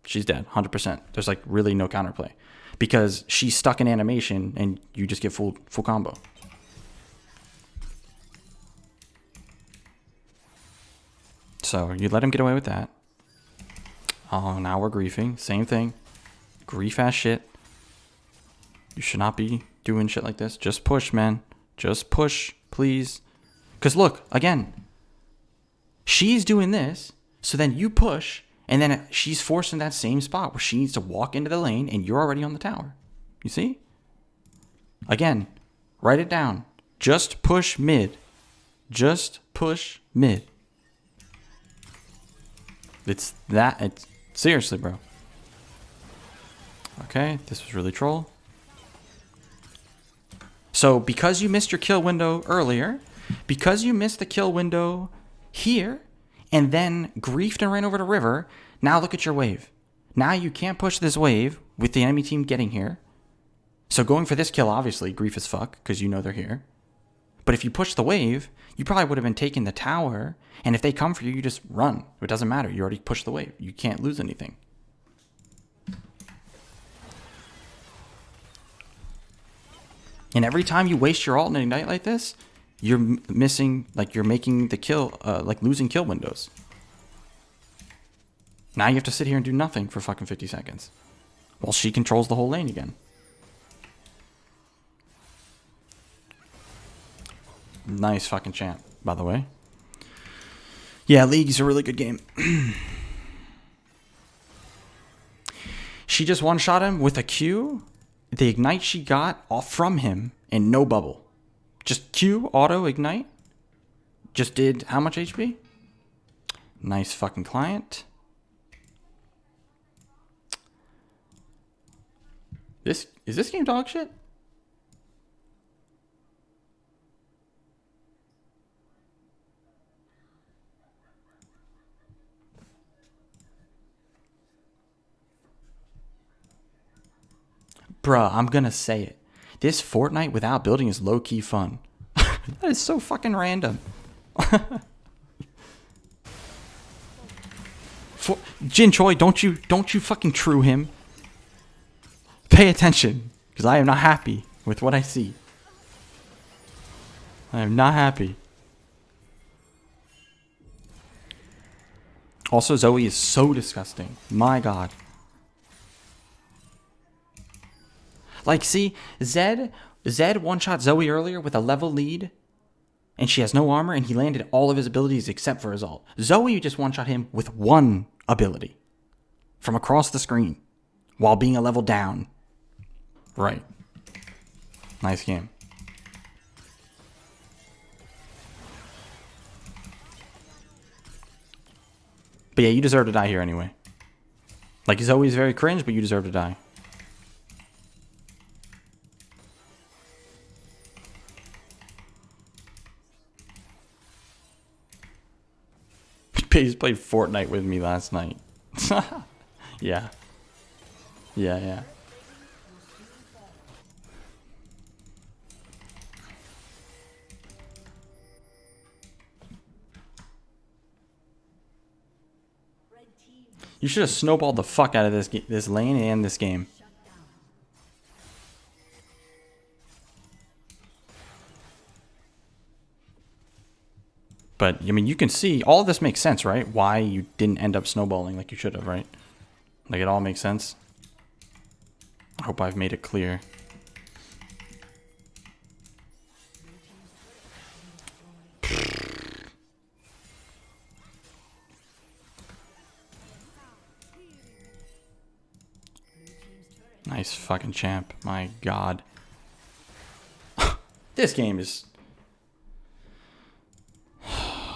Speaker 1: She's dead, 100%. There's like really no counterplay. Because she's stuck in animation and you just get full combo. So you let him get away with that. Oh, now we're griefing. Same thing. Grief ass shit. You should not be doing shit like this. Just push, man. Just push, please. Because look, again, she's doing this, so then you push, and then she's forced in that same spot where she needs to walk into the lane, and you're already on the tower. You see? Again, write it down. Just push mid. Just push mid. It's that. It's seriously, bro. Okay, this was really troll. So because you missed your kill window earlier, because you missed the kill window here, and then griefed and ran over the river, now look at your wave. Now you can't push this wave with the enemy team getting here. So going for this kill, obviously, grief as fuck, because you know they're here. But if you push the wave, you probably would have been taking the tower, and if they come for you, you just run. It doesn't matter. You already pushed the wave. You can't lose anything. And every time you waste your ult and ignite like this, you're missing, like you're making the kill, like losing kill windows. Now you have to sit here and do nothing for fucking 50 seconds. While she controls the whole lane again. Nice fucking champ, by the way. Yeah, League's a really good game. She just one-shot him with a Q. The ignite she got off from him and no bubble. Just Q, auto, ignite. Just did how much HP? Nice fucking client. Is this game dog shit? Bruh, I'm gonna say it. This Fortnite without building is low-key fun. That is so fucking random. Jin Choi, don't you fucking true him. Pay attention, because I am not happy with what I see. I am not happy. Also, Zoe is so disgusting. My god. Like, see, Zed one-shot Zoe earlier with a level lead, and she has no armor, and he landed all of his abilities except for his ult. Zoe just one-shot him with one ability from across the screen while being a level down. Right. Nice game. But yeah, you deserve to die here anyway. Like, Zoe's very cringe, but you deserve to die. He's played Fortnite with me last night. Yeah. Yeah. You should have snowballed the fuck out of this lane and this game. But, I mean, you can see, all of this makes sense, right? Why you didn't end up snowballing like you should have, right? Like, it all makes sense. I hope I've made it clear. Nice fucking champ. My god. This game is...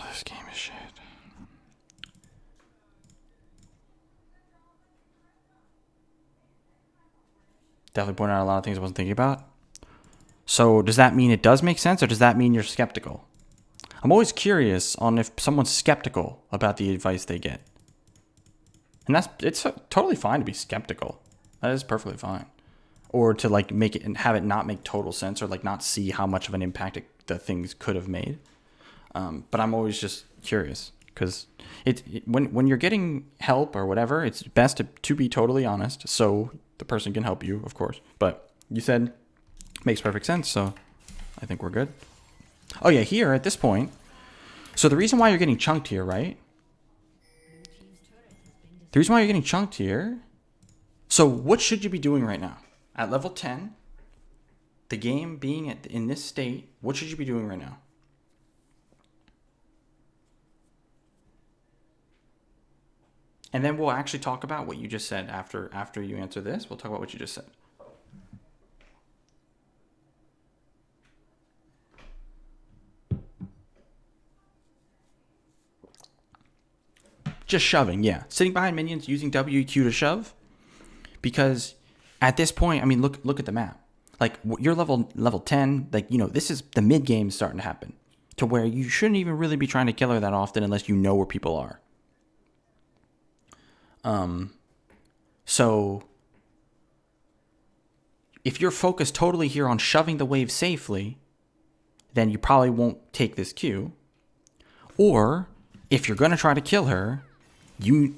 Speaker 1: This game is shit. Definitely pointed out a lot of things I wasn't thinking about. So does that mean it does make sense, or does that mean you're skeptical? I'm always curious on if someone's skeptical about the advice they get. And it's totally fine to be skeptical. That is perfectly fine. Or to like make it and have it not make total sense, or like not see how much of an impact the things could have made. But I'm always just curious, because when you're getting help or whatever, it's best to be totally honest, so the person can help you, of course. But you said makes perfect sense, so I think we're good. Oh yeah, here at this point. So the reason why you're getting chunked here, right? The reason why you're getting chunked here. So what should you be doing right now? At level 10, the game being in this state, what should you be doing right now? And then we'll actually talk about what you just said after you answer this. We'll talk about what you just said. Just shoving, yeah. Sitting behind minions, using WQ to shove. Because at this point, I mean, look at the map. Like, you're level 10. Like, this is the mid game starting to happen. To where you shouldn't even really be trying to kill her that often unless you know where people are. So if you're focused totally here on shoving the wave safely, then you probably won't take this Q. Or if you're going to try to kill her, you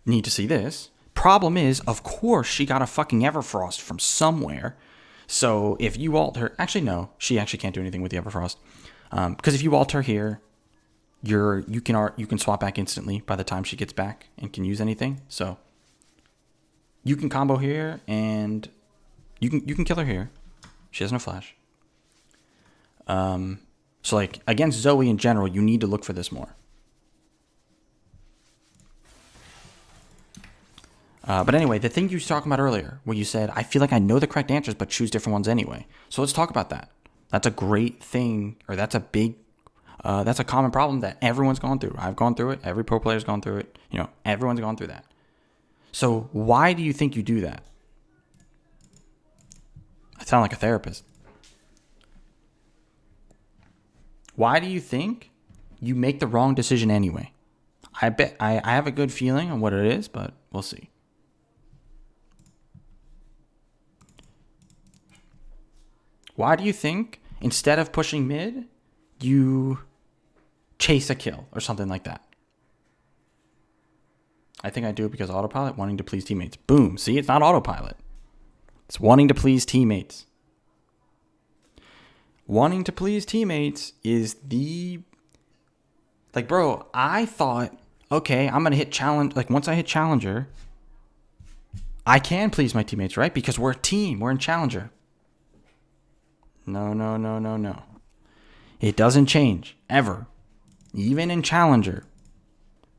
Speaker 1: need to see this. Problem is, of course, she got a fucking Everfrost from somewhere. So if you ult her, actually no, she actually can't do anything with the Everfrost. Because if you ult her here, you can swap back instantly by the time she gets back and can use anything. So you can combo here and you can kill her here. She has no flash. So like against Zoe in general, you need to look for this more. But anyway, the thing you were talking about earlier, where you said, I feel like I know the correct answers, but choose different ones anyway. So let's talk about that. That's a great thing, or that's a common problem that everyone's gone through. I've gone through it. Every pro player's gone through it. Everyone's gone through that. So why do you think you do that? I sound like a therapist. Why do you think you make the wrong decision anyway? I bet I have a good feeling on what it is, but we'll see. Why do you think instead of pushing mid, you chase a kill or something like that? I think I do it because autopilot, wanting to please teammates. Boom. See, it's not autopilot. It's wanting to please teammates. Wanting to please teammates is like, bro, I thought, okay, I'm going to hit challenge. Like, once I hit challenger, I can please my teammates, right? Because we're a team. We're in challenger. No. It doesn't change, ever. Even in challenger.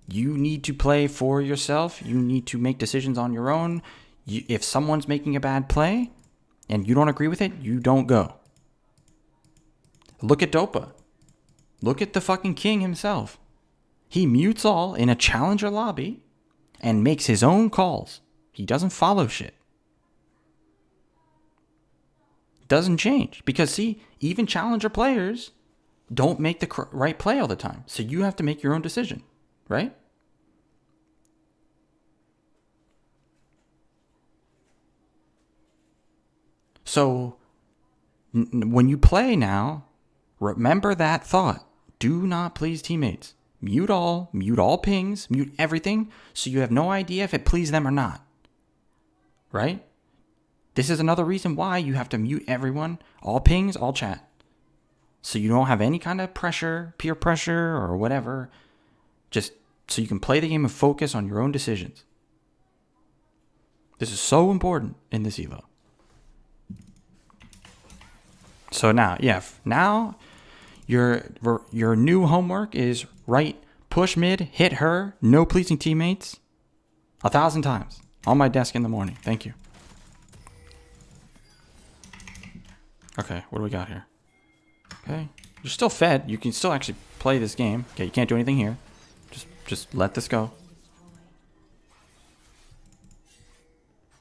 Speaker 1: You need to play for yourself. You need to make decisions on your own. If someone's making a bad play and you don't agree with it, you don't go. Look at Dopa. Look at the fucking king himself. He mutes all in a challenger lobby and makes his own calls. He doesn't follow shit. Doesn't change. Because, see, even challenger players don't make the right play all the time. So you have to make your own decision, right? So when you play now, remember that thought. Do not please teammates. Mute all pings, mute everything, so you have no idea if it pleased them or not. Right? This is another reason why you have to mute everyone, all pings, all chat. So you don't have any kind of pressure, peer pressure, or whatever. Just so you can play the game and focus on your own decisions. This is so important in this Evo. So now, your new homework is push mid, hit her, no pleasing teammates, 1,000 times on my desk in the morning. Thank you. Okay, what do we got here? Okay, you're still fed. You can still actually play this game. Okay, you can't do anything here. Just let this go.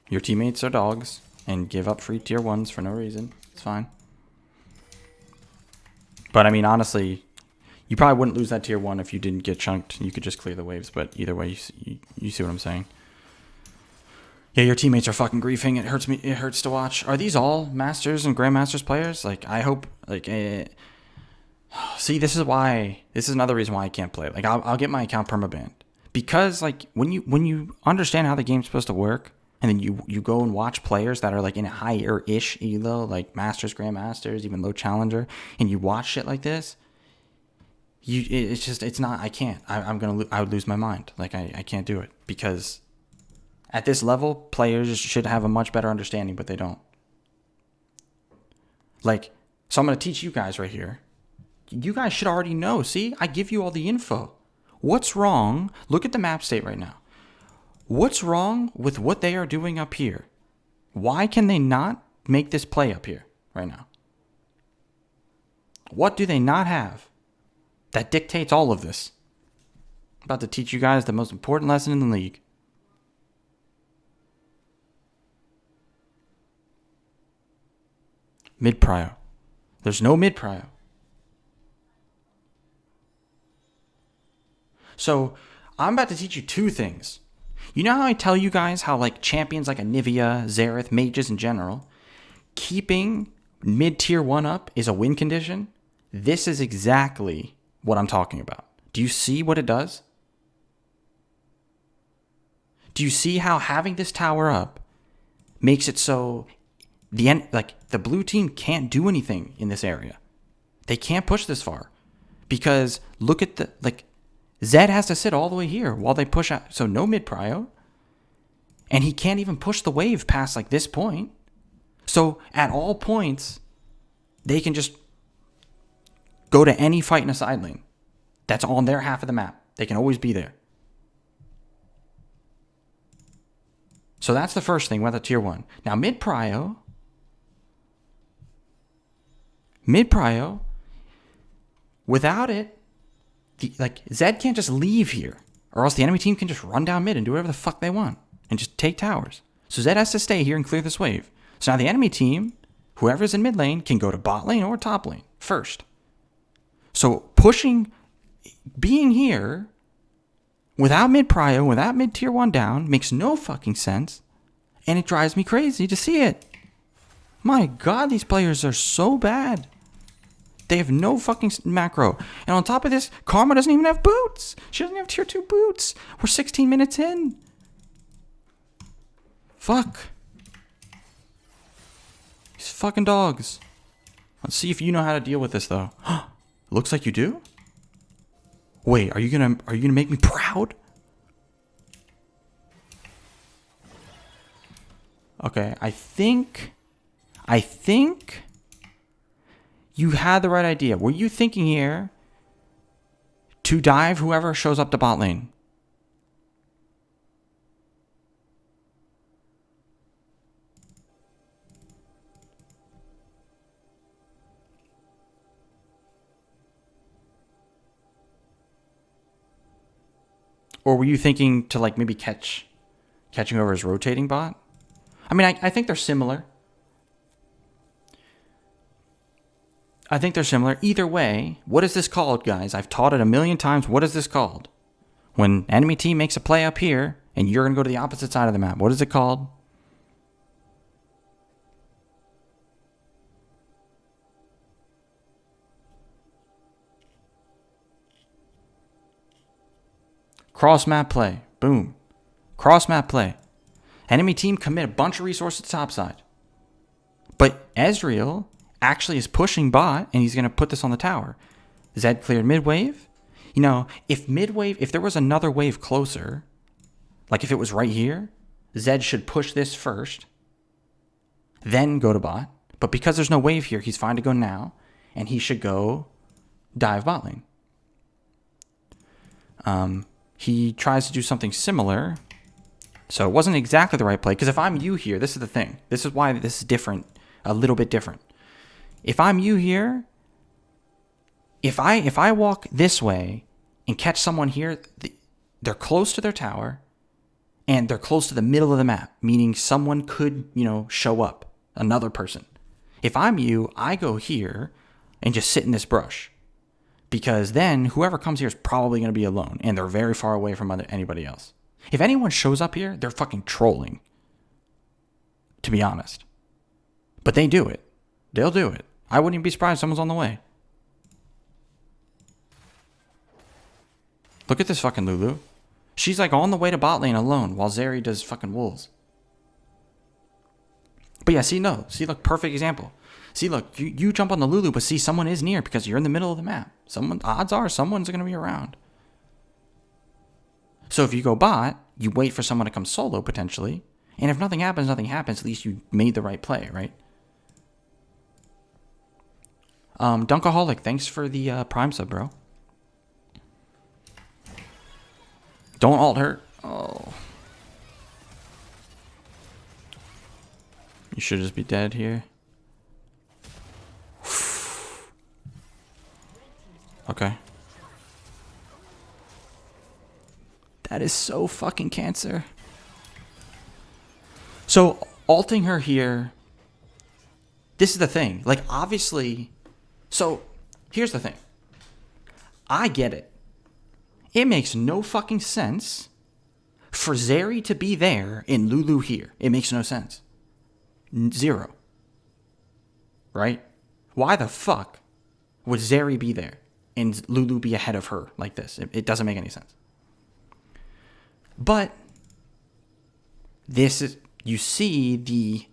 Speaker 1: Your teammates are dogs and give up free tier 1s for no reason. It's fine. But I mean, honestly, you probably wouldn't lose that tier 1 if you didn't get chunked. You could just clear the waves. But either way, you see what I'm saying. Yeah, your teammates are fucking griefing. It hurts me. It hurts to watch. Are these all Masters and Grandmasters players? Like, I hope. Like, see, this is another reason why I can't play. Like, I'll get my account permabanned because, like, when you understand how the game's supposed to work, and then you go and watch players that are like in a higher-ish elo, like Masters, Grandmasters, even low Challenger, and you watch shit like this, it's not. I can't. I would lose my mind. Like, I can't do it because at this level, players should have a much better understanding, but they don't. Like, so I'm going to teach you guys right here. You guys should already know. See, I give you all the info. What's wrong? Look at the map state right now. What's wrong with what they are doing up here? Why can they not make this play up here right now? What do they not have that dictates all of this? I'm about to teach you guys the most important lesson in the league. Mid-prio. There's no mid-prio. So I'm about to teach you two things. You know how I tell you guys how like champions like Anivia, Xerath, mages in general, keeping mid-tier 1 up is a win condition? This is exactly what I'm talking about. Do you see what it does? Do you see how having this tower up makes it so the blue team can't do anything in this area? They can't push this far because look at Zed has to sit all the way here while they push out. So no mid-prio. And he can't even push the wave past like this point. So at all points, they can just go to any fight in a side lane. That's on their half of the map. They can always be there. So that's the first thing with a tier 1. Now mid-prio, without it, Zed can't just leave here, or else the enemy team can just run down mid and do whatever the fuck they want and just take towers. So Zed has to stay here and clear this wave. So now the enemy team, whoever's in mid lane, can go to bot lane or top lane first. So being here without mid-prio, without mid-tier 1 down, makes no fucking sense, and it drives me crazy to see it. My God, these players are so bad. They have no fucking macro. And on top of this, Karma doesn't even have boots. She doesn't have tier 2 boots. We're 16 minutes in. Fuck. These fucking dogs. Let's see if you know how to deal with this, though. Looks like you do? Wait, are you gonna make me proud? Okay, I think you had the right idea. Were you thinking here to dive whoever shows up to bot lane? Or were you thinking to like maybe catching over his rotating bot? I mean, I think they're similar. Either way, what is this called, guys? I've taught it a million times. What is this called? When enemy team makes a play up here and you're going to go to the opposite side of the map. What is it called? Cross map play. Boom. Cross map play. Enemy team commit a bunch of resources to top side. But Ezreal actually is pushing bot, and he's going to put this on the tower. Zed cleared mid wave. You know, if there was another wave closer, like if it was right here, Zed should push this first, then go to bot. But because there's no wave here, he's fine to go now, and he should go dive bot lane. He tries to do something similar. So it wasn't exactly the right play, because if I'm you here, this is the thing. This is why this is different, a little bit different. If I'm you here, if I walk this way and catch someone here, they're close to their tower, and they're close to the middle of the map, meaning someone could, show up, another person. If I'm you, I go here and just sit in this brush, because then whoever comes here is probably going to be alone, and they're very far away from anybody else. If anyone shows up here, they're fucking trolling, to be honest. But they do it. They'll do it. I wouldn't even be surprised if someone's on the way. Look at this fucking Lulu. She's like on the way to bot lane alone while Zeri does fucking wolves. But yeah, see, look, perfect example. See, look, you jump on the Lulu, but see, someone is near because you're in the middle of the map. Odds are someone's going to be around. So if you go bot, you wait for someone to come solo, potentially. And if nothing happens, at least you made the right play, right? Dunkaholic, thanks for the Prime sub, bro. Don't alt hurt. Oh. You should just be dead here. Okay. That is so fucking cancer. So, alting her here... This is the thing. Like, obviously... So, here's the thing. I get it. It makes no fucking sense for Zeri to be there and Lulu here. It makes no sense. Zero. Right? Why the fuck would Zeri be there and Lulu be ahead of her like this? It doesn't make any sense. But this is, you see the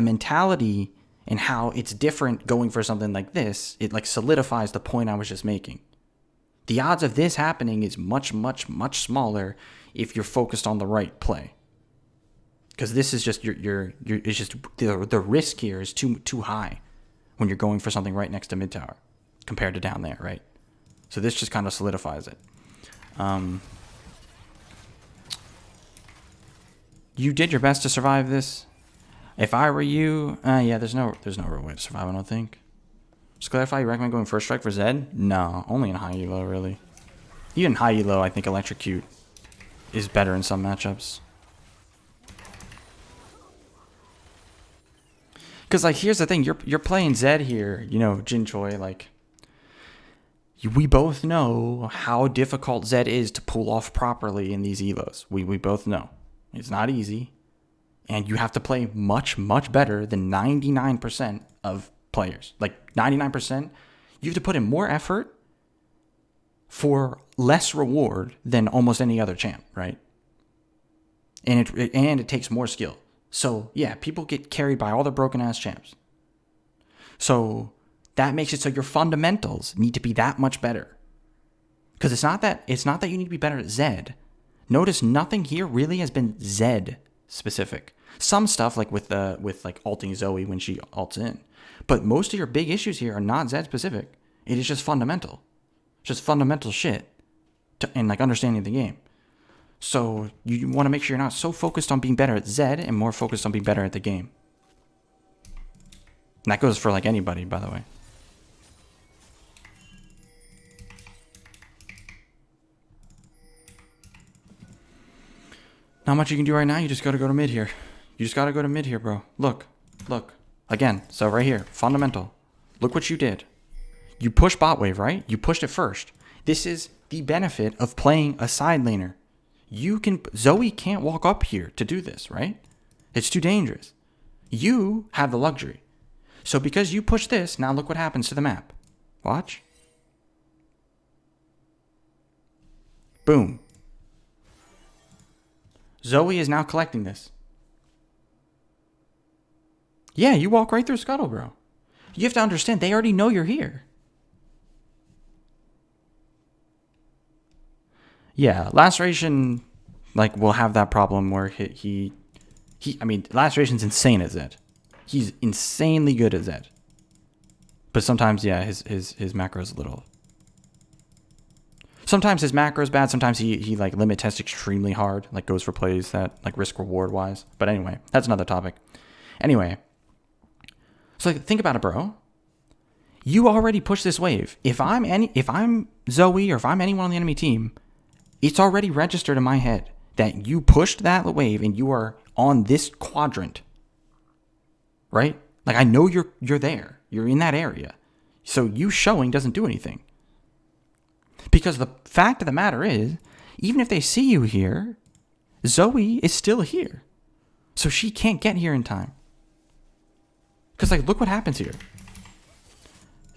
Speaker 1: mentality and how it's different going for something like this. It like solidifies the point I was just making. The odds of this happening is much, much, much smaller if you're focused on the right play. Because this is just it's just the risk here is too high when you're going for something right next to mid tower compared to down there, right? So this just kind of solidifies it. You did your best to survive this. If I were you, yeah, there's no real way to survive, I don't think. Just clarify, you recommend going first strike for Zed? No, only in high elo, really. Even high elo, I think electrocute is better in some matchups. Because, like, here's the thing. You're playing Zed here, you know, Jin Choi, like... We both know how difficult Zed is to pull off properly in these elos. We both know. It's not easy. And you have to play much, much better than 99% of players. Like, 99%, you have to put in more effort for less reward than almost any other champ, right? And it takes more skill. So, yeah, people get carried by all the broken-ass champs. So, that makes it so your fundamentals need to be that much better. Because it's not that you need to be better at Zed. Notice nothing here really has been Zed specific. Some stuff like with alting Zoe when she ults in. But most of your big issues here are not Zed specific. It is just fundamental. Just fundamental shit. And like understanding the game. So you want to make sure you're not so focused on being better at Zed and more focused on being better at the game. And that goes for like anybody, by the way. Not much you can do right now. You just got to go to mid here. You just got to go to mid here, bro. Look. Again, so right here, fundamental. Look what you did. You push bot wave, right? You pushed it first. This is the benefit of playing a side laner. Zoe can't walk up here to do this, right? It's too dangerous. You have the luxury. So because you push this, now look what happens to the map. Watch. Boom. Zoe is now collecting this. Yeah, you walk right through Scuttle, bro. You have to understand, they already know you're here. Yeah, Laceration, like, will have that problem where I mean, Laceration's insane at Zed. He's insanely good at Zed. But sometimes, yeah, his macro's a little... Sometimes his macro's bad. Sometimes he like limit tests extremely hard. Like goes for plays that like risk reward wise. But anyway, that's another topic. Anyway. So like, think about it, bro. You already pushed this wave. If I'm Zoe or if I'm anyone on the enemy team, it's already registered in my head that you pushed that wave and you are on this quadrant. Right? Like I know you're there. You're in that area. So you showing doesn't do anything. Because the fact of the matter is, even if they see you here, Zoe is still here. So she can't get here in time. Because, like, look what happens here.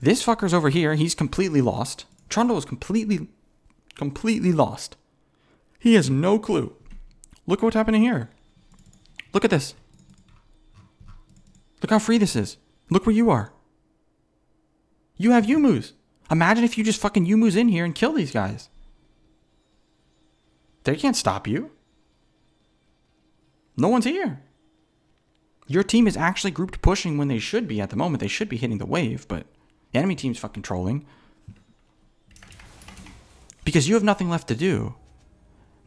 Speaker 1: This fucker's over here. He's completely lost. Trundle is completely lost. He has no clue. Look what's happening here. Look at this. Look how free this is. Look where you are. You have Yumu's. Imagine if you just fucking Yumu's in here and kill these guys. They can't stop you. No one's here. Your team is actually grouped pushing when they should be at the moment. They should be hitting the wave, but the enemy team's fucking trolling. Because you have nothing left to do.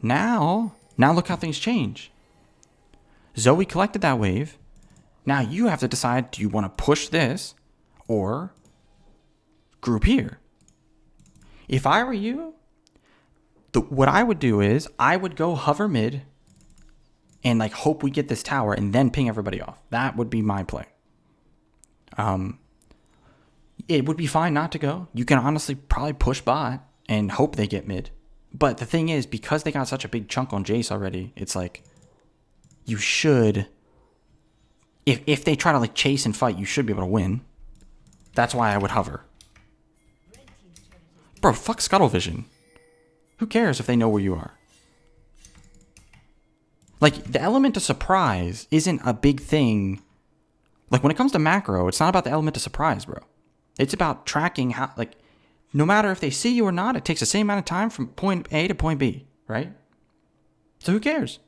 Speaker 1: Now look how things change. Zoe collected that wave. Now you have to decide, do you want to push this or group here? If I were you, what I would do is I would go hover mid and like hope we get this tower and then ping everybody off. That would be my play. It would be fine not to go. You can honestly probably push bot and hope they get mid. But the thing is, because they got such a big chunk on Jace already, it's like you should, if they try to like chase and fight, you should be able to win. That's why I would hover. Bro, fuck Scuttle Vision. Who cares if they know where you are? Like, the element of surprise isn't a big thing. Like, when it comes to macro, it's not about the element of surprise, bro. It's about tracking how, like, no matter if they see you or not, it takes the same amount of time from point A to point B, right? So who cares?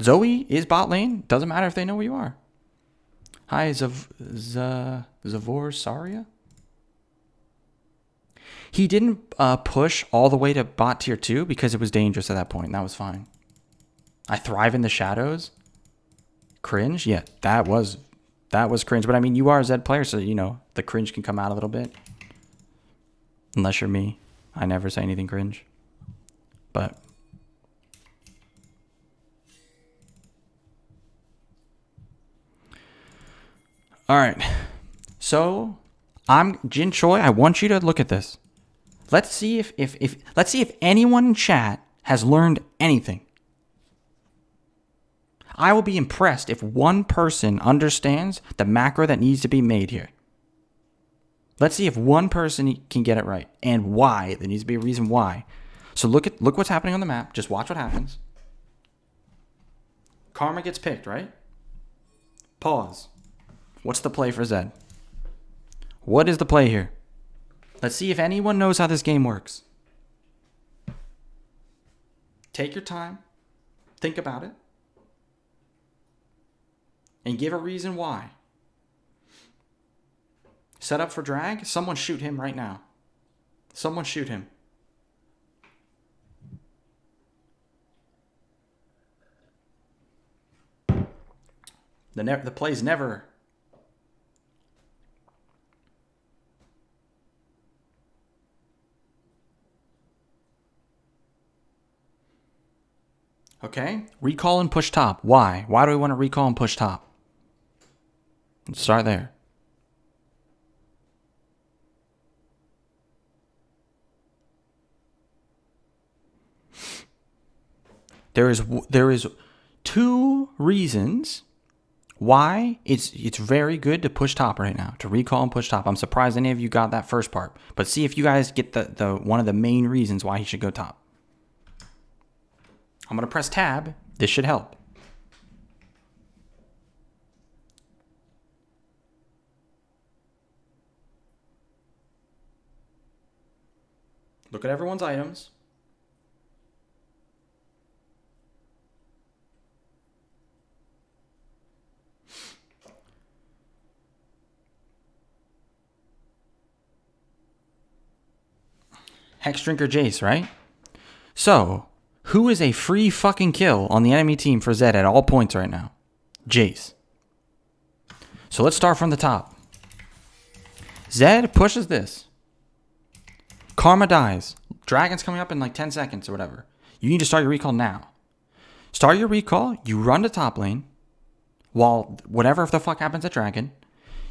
Speaker 1: Zoe is bot lane. Doesn't matter if they know where you are. Hi, Zavor Saria? He didn't push all the way to bot tier 2 because it was dangerous at that point. That was fine. I thrive in the shadows. Cringe? Yeah, that was cringe. But I mean, you are a Zed player, so, you know, the cringe can come out a little bit. Unless you're me. I never say anything cringe. But all right. So, I'm Jin Choi. I want you to look at this. Let's see if anyone in chat has learned anything. I will be impressed if one person understands the macro that needs to be made here. Let's see if one person can get it right and why. There needs to be a reason why. So look what's happening on the map. Just watch what happens. Karma gets picked, right? Pause. What's the play for Zed? What is the play here? Let's see if anyone knows how this game works. Take your time. Think about it. And give a reason why. Set up for drag. Someone shoot him right now. Someone shoot him. The play's never... Okay, recall and push top. Why? Why do we want to recall and push top? Let's start there. There is two reasons why it's very good to push top right now, to recall and push top. I'm surprised any of you got that first part, but see if you guys get the one of the main reasons why he should go top. I'm going to press tab. This should help. Look at everyone's items. Hex Drinker Jace, right? So, who is a free fucking kill on the enemy team for Zed at all points right now? Jace. So let's start from the top. Zed pushes this. Karma dies. Dragon's coming up in like 10 seconds or whatever. You need to start your recall now. Start your recall. You run to top lane. While whatever the fuck happens at Dragon.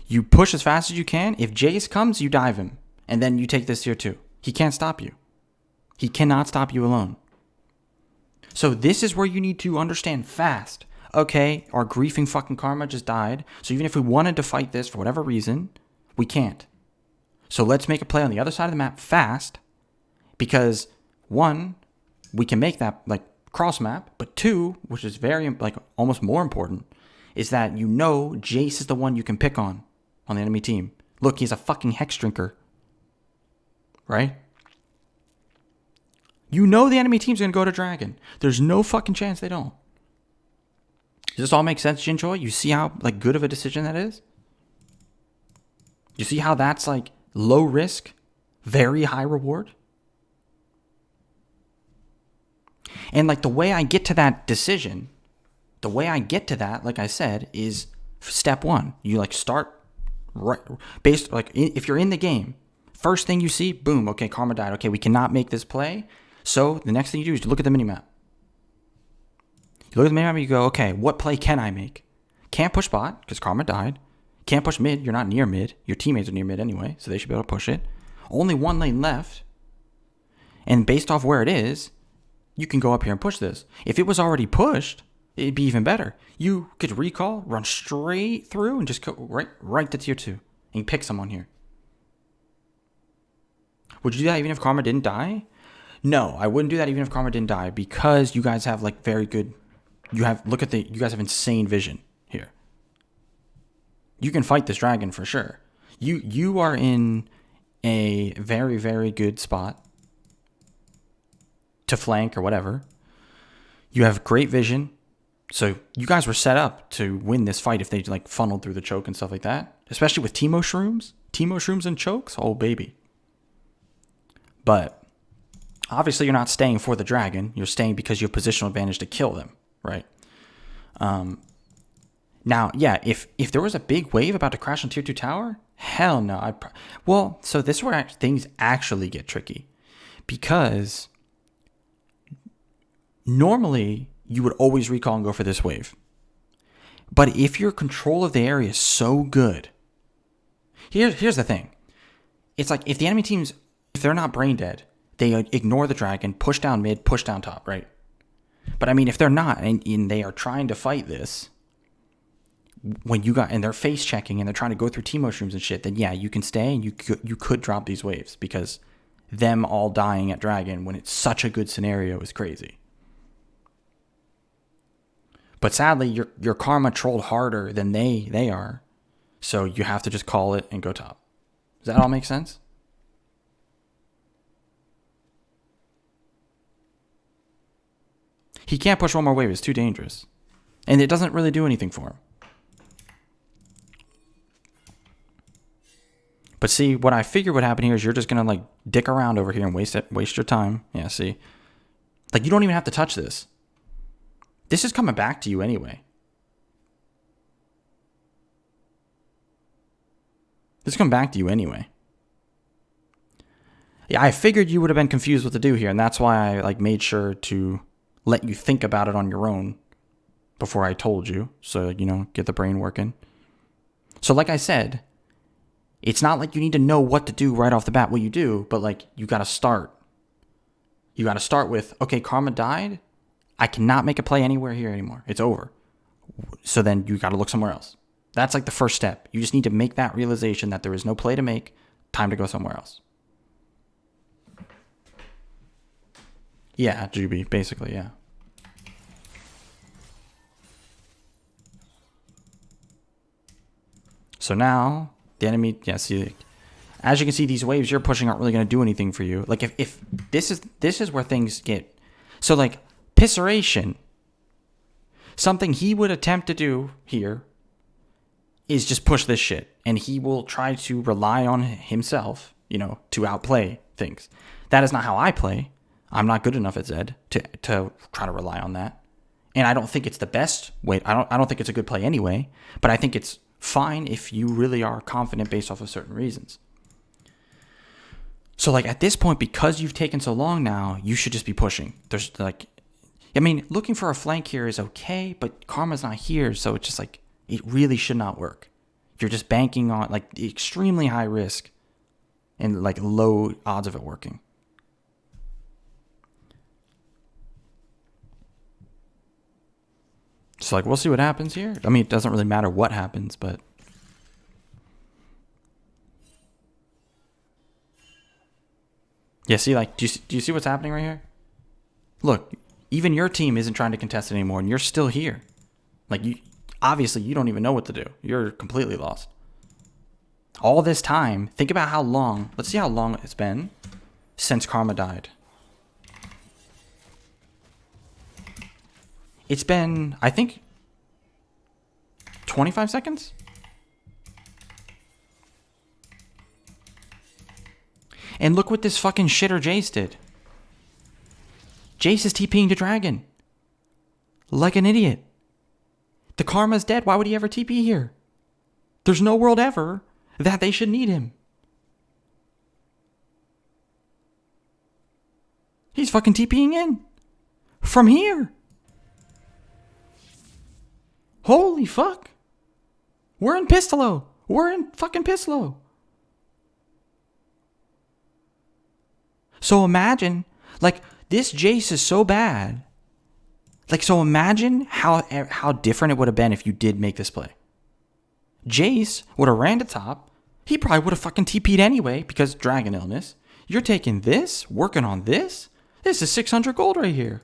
Speaker 1: You push as fast as you can. If Jace comes, you dive him. And then you take this tier 2. He can't stop you. He cannot stop you alone. So this is where you need to understand fast. Okay, our griefing fucking Karma just died. So even if we wanted to fight this for whatever reason, we can't. So let's make a play on the other side of the map fast. Because one, we can make that like cross map. But two, which is very like almost more important, is that you know Jace is the one you can pick on the enemy team. Look, he's a fucking Hex Drinker. Right? You know the enemy team's going to go to Dragon. There's no fucking chance they don't. Does this all make sense, Jinchoi? You see how like good of a decision that is? You see how that's like low risk, very high reward? And like the way I get to that decision, the way I get to that, like I said, is step one. You like start right based like if you're in the game, first thing you see, boom, okay, Karma died. Okay, we cannot make this play. So the next thing you do is you look at the minimap. You look at the minimap and you go, okay, what play can I make? Can't push bot because Karma died. Can't push mid. You're not near mid. Your teammates are near mid anyway, so they should be able to push it. Only one lane left. And based off where it is, you can go up here and push this. If it was already pushed, it'd be even better. You could recall, run straight through, and just go right to tier 2 and pick someone here. Would you do that even if Karma didn't die? No, I wouldn't do that even if Karma didn't die because you guys have like very good. You guys have insane vision here. You can fight this dragon for sure. You are in a very, very good spot to flank or whatever. You have great vision. So you guys were set up to win this fight if they like funneled through the choke and stuff like that. Especially with Teemo Shrooms. Teemo Shrooms and chokes. Oh, baby. But obviously you're not staying for the dragon. You're staying because you have positional advantage to kill them, right? Now, yeah, if there was a big wave about to crash on tier 2 tower, hell no. So this is where things actually get tricky. Because normally you would always recall and go for this wave. But if your control of the area is so good, here's the thing. It's like if the enemy teams, if they're not brain dead, they ignore the dragon, push down mid, push down top, right? But I mean, if they're not and they are trying to fight this, and they're face checking and they're trying to go through Teemo Shrooms and shit, then yeah, you can stay and you could drop these waves because them all dying at dragon when it's such a good scenario is crazy. But sadly, your Karma trolled harder than they are. So you have to just call it and go top. Does that all make sense? He can't push one more wave. It's too dangerous. And it doesn't really do anything for him. But see, what I figured would happen here is you're just going to like dick around over here and waste your time. Yeah, see? Like you don't even have to touch this. This is coming back to you anyway. This is coming back to you anyway. Yeah, I figured you would have been confused what to do here, and that's why I like made sure to let you think about it on your own before I told you. So, get the brain working. So like I said, it's not like you need to know what to do right off the bat, what you do, but like you got to start. You got to start with, okay, Karma died. I cannot make a play anywhere here anymore. It's over. So then you got to look somewhere else. That's like the first step. You just need to make that realization that there is no play to make. Time to go somewhere else. Yeah, Juby, basically, yeah. So now the enemy, yeah, see, as you can see, these waves you're pushing aren't really going to do anything for you. Like if this is where things get, so like Pisseration, something he would attempt to do here is just push this shit, and he will try to rely on himself, to outplay things. That is not how I play. I'm not good enough at Zed to try to rely on that, and I don't think it's the best way. I don't think it's a good play anyway. But I think it's fine if you really are confident based off of certain reasons. So like at this point, because you've taken so long now, you should just be pushing. There's like, I mean, looking for a flank here is okay, but Karma's not here, so it's just like, it really should not work. You're just banking on like extremely high risk and like low odds of it working. So like, we'll see what happens here. I mean, it doesn't really matter what happens, but yeah, see, like, do you see what's happening right here? Look, even your team isn't trying to contest it anymore, and you're still here. Like, obviously, you don't even know what to do. You're completely lost. All this time, think about how long, let's see how long it's been since Karma died. It's been, I think, 25 seconds? And look what this fucking shitter Jace did. Jace is TPing to Dragon. Like an idiot. The Karma's dead. Why would he ever TP here? There's no world ever that they should need him. He's fucking TPing in. From here. Holy fuck. We're in Pistolo. We're in fucking Pistolo. So imagine, like, this Jace is so bad. Like, so imagine how different it would have been if you did make this play. Jace would have ran to top. He probably would have fucking TP'd anyway because Dragon illness. You're taking this, working on this. This is 600 gold right here.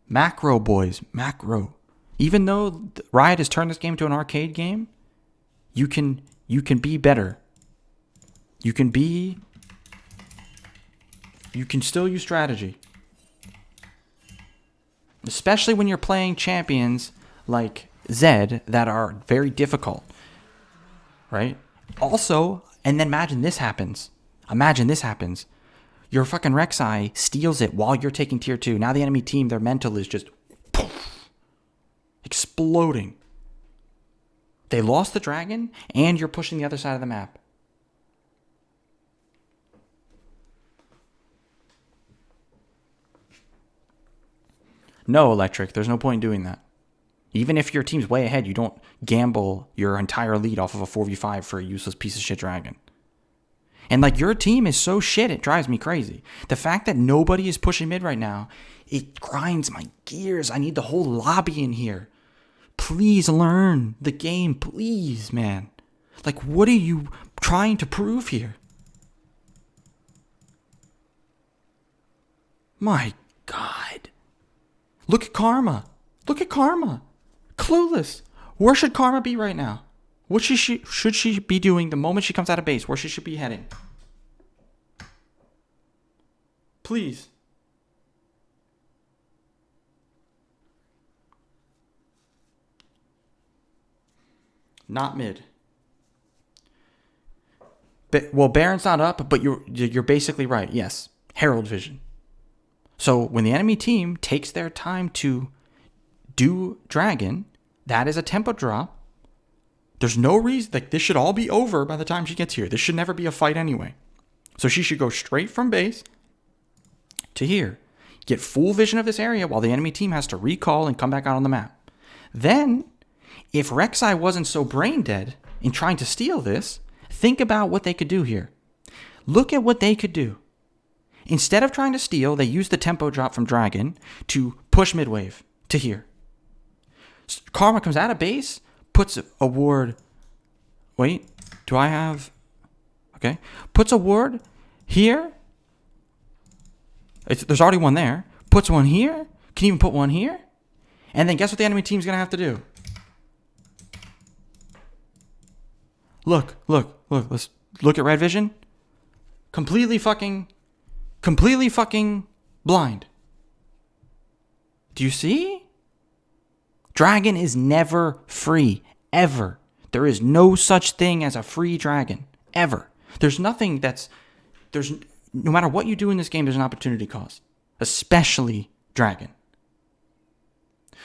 Speaker 1: Macro, boys. Macro. Even though Riot has turned this game to an arcade game, you can be better. You can still use strategy. Especially when you're playing champions like Zed that are very difficult. Right? Also, and then imagine this happens. Your fucking Rek'Sai steals it while you're taking tier 2. Now the enemy team, their mental is just poof, exploding. They lost the dragon, and you're pushing the other side of the map. No, Electric, there's no point in doing that. Even if your team's way ahead, you don't gamble your entire lead off of a 4v5 for a useless piece of shit dragon. And like, your team is so shit, it drives me crazy. The fact that nobody is pushing mid right now, it grinds my gears. I need the whole lobby in here. Please learn the game, please, man. Like, what are you trying to prove here? My God. Look at Karma. Clueless. Where should Karma be right now? What should she be doing the moment she comes out of base? Where she should be heading? Please. Not mid. Well, Baron's not up, but you're basically right. Yes. Herald vision. So when the enemy team takes their time to do Dragon, that is a tempo drop. There's no reason, like, this should all be over by the time she gets here. This should never be a fight anyway. So she should go straight from base to here. Get full vision of this area while the enemy team has to recall and come back out on the map. Then, if Rek'Sai wasn't so brain dead in trying to steal this, think about what they could do here. Look at what they could do. Instead of trying to steal, they use the tempo drop from Dragon to push mid wave to here. Karma comes out of base, puts a ward. Wait, do I have? Okay. Puts a ward here. There's already one there. Puts one here. Can even put one here. And then guess what the enemy team's going to have to do? Look. Let's look at red vision. Completely fucking blind. Do you see? Dragon is never free. Ever. There is no such thing as a free dragon. Ever. There's nothing no matter what you do in this game, there's an opportunity cost. Especially dragon.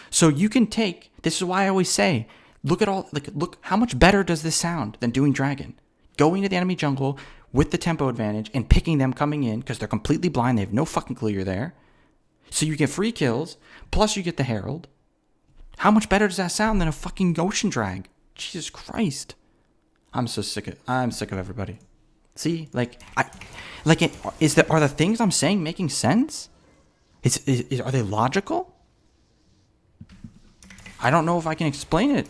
Speaker 1: So you can take, this is why I always say, look how much better does this sound than doing dragon? Going to the enemy jungle with the tempo advantage and picking them coming in because they're completely blind. They have no fucking clue you're there. So you get free kills, plus you get the herald. How much better does that sound than a fucking ocean drag? Jesus Christ. I'm sick of everybody. See, are the things I'm saying making sense? Are they logical? I don't know if I can explain it.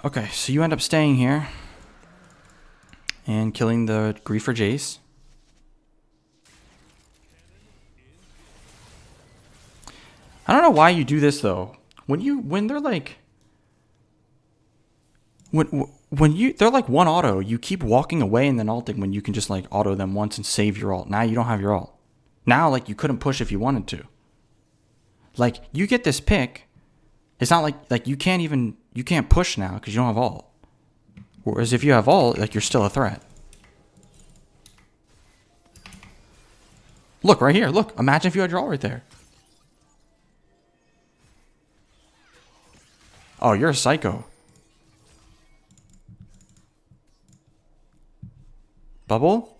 Speaker 1: Okay, so you end up staying here and killing the Griefer Jace. I don't know why you do this though. When they're like, they're like one auto. You keep walking away and then ulting when you can just like auto them once and save your ult. Now you don't have your ult. Now like you couldn't push if you wanted to. Like you get this pick, it's not like you can't push now because you don't have ult. Whereas if you have ult, like you're still a threat. Look right here. Look, imagine if you had your ult right there. Oh, you're a psycho. Bubble?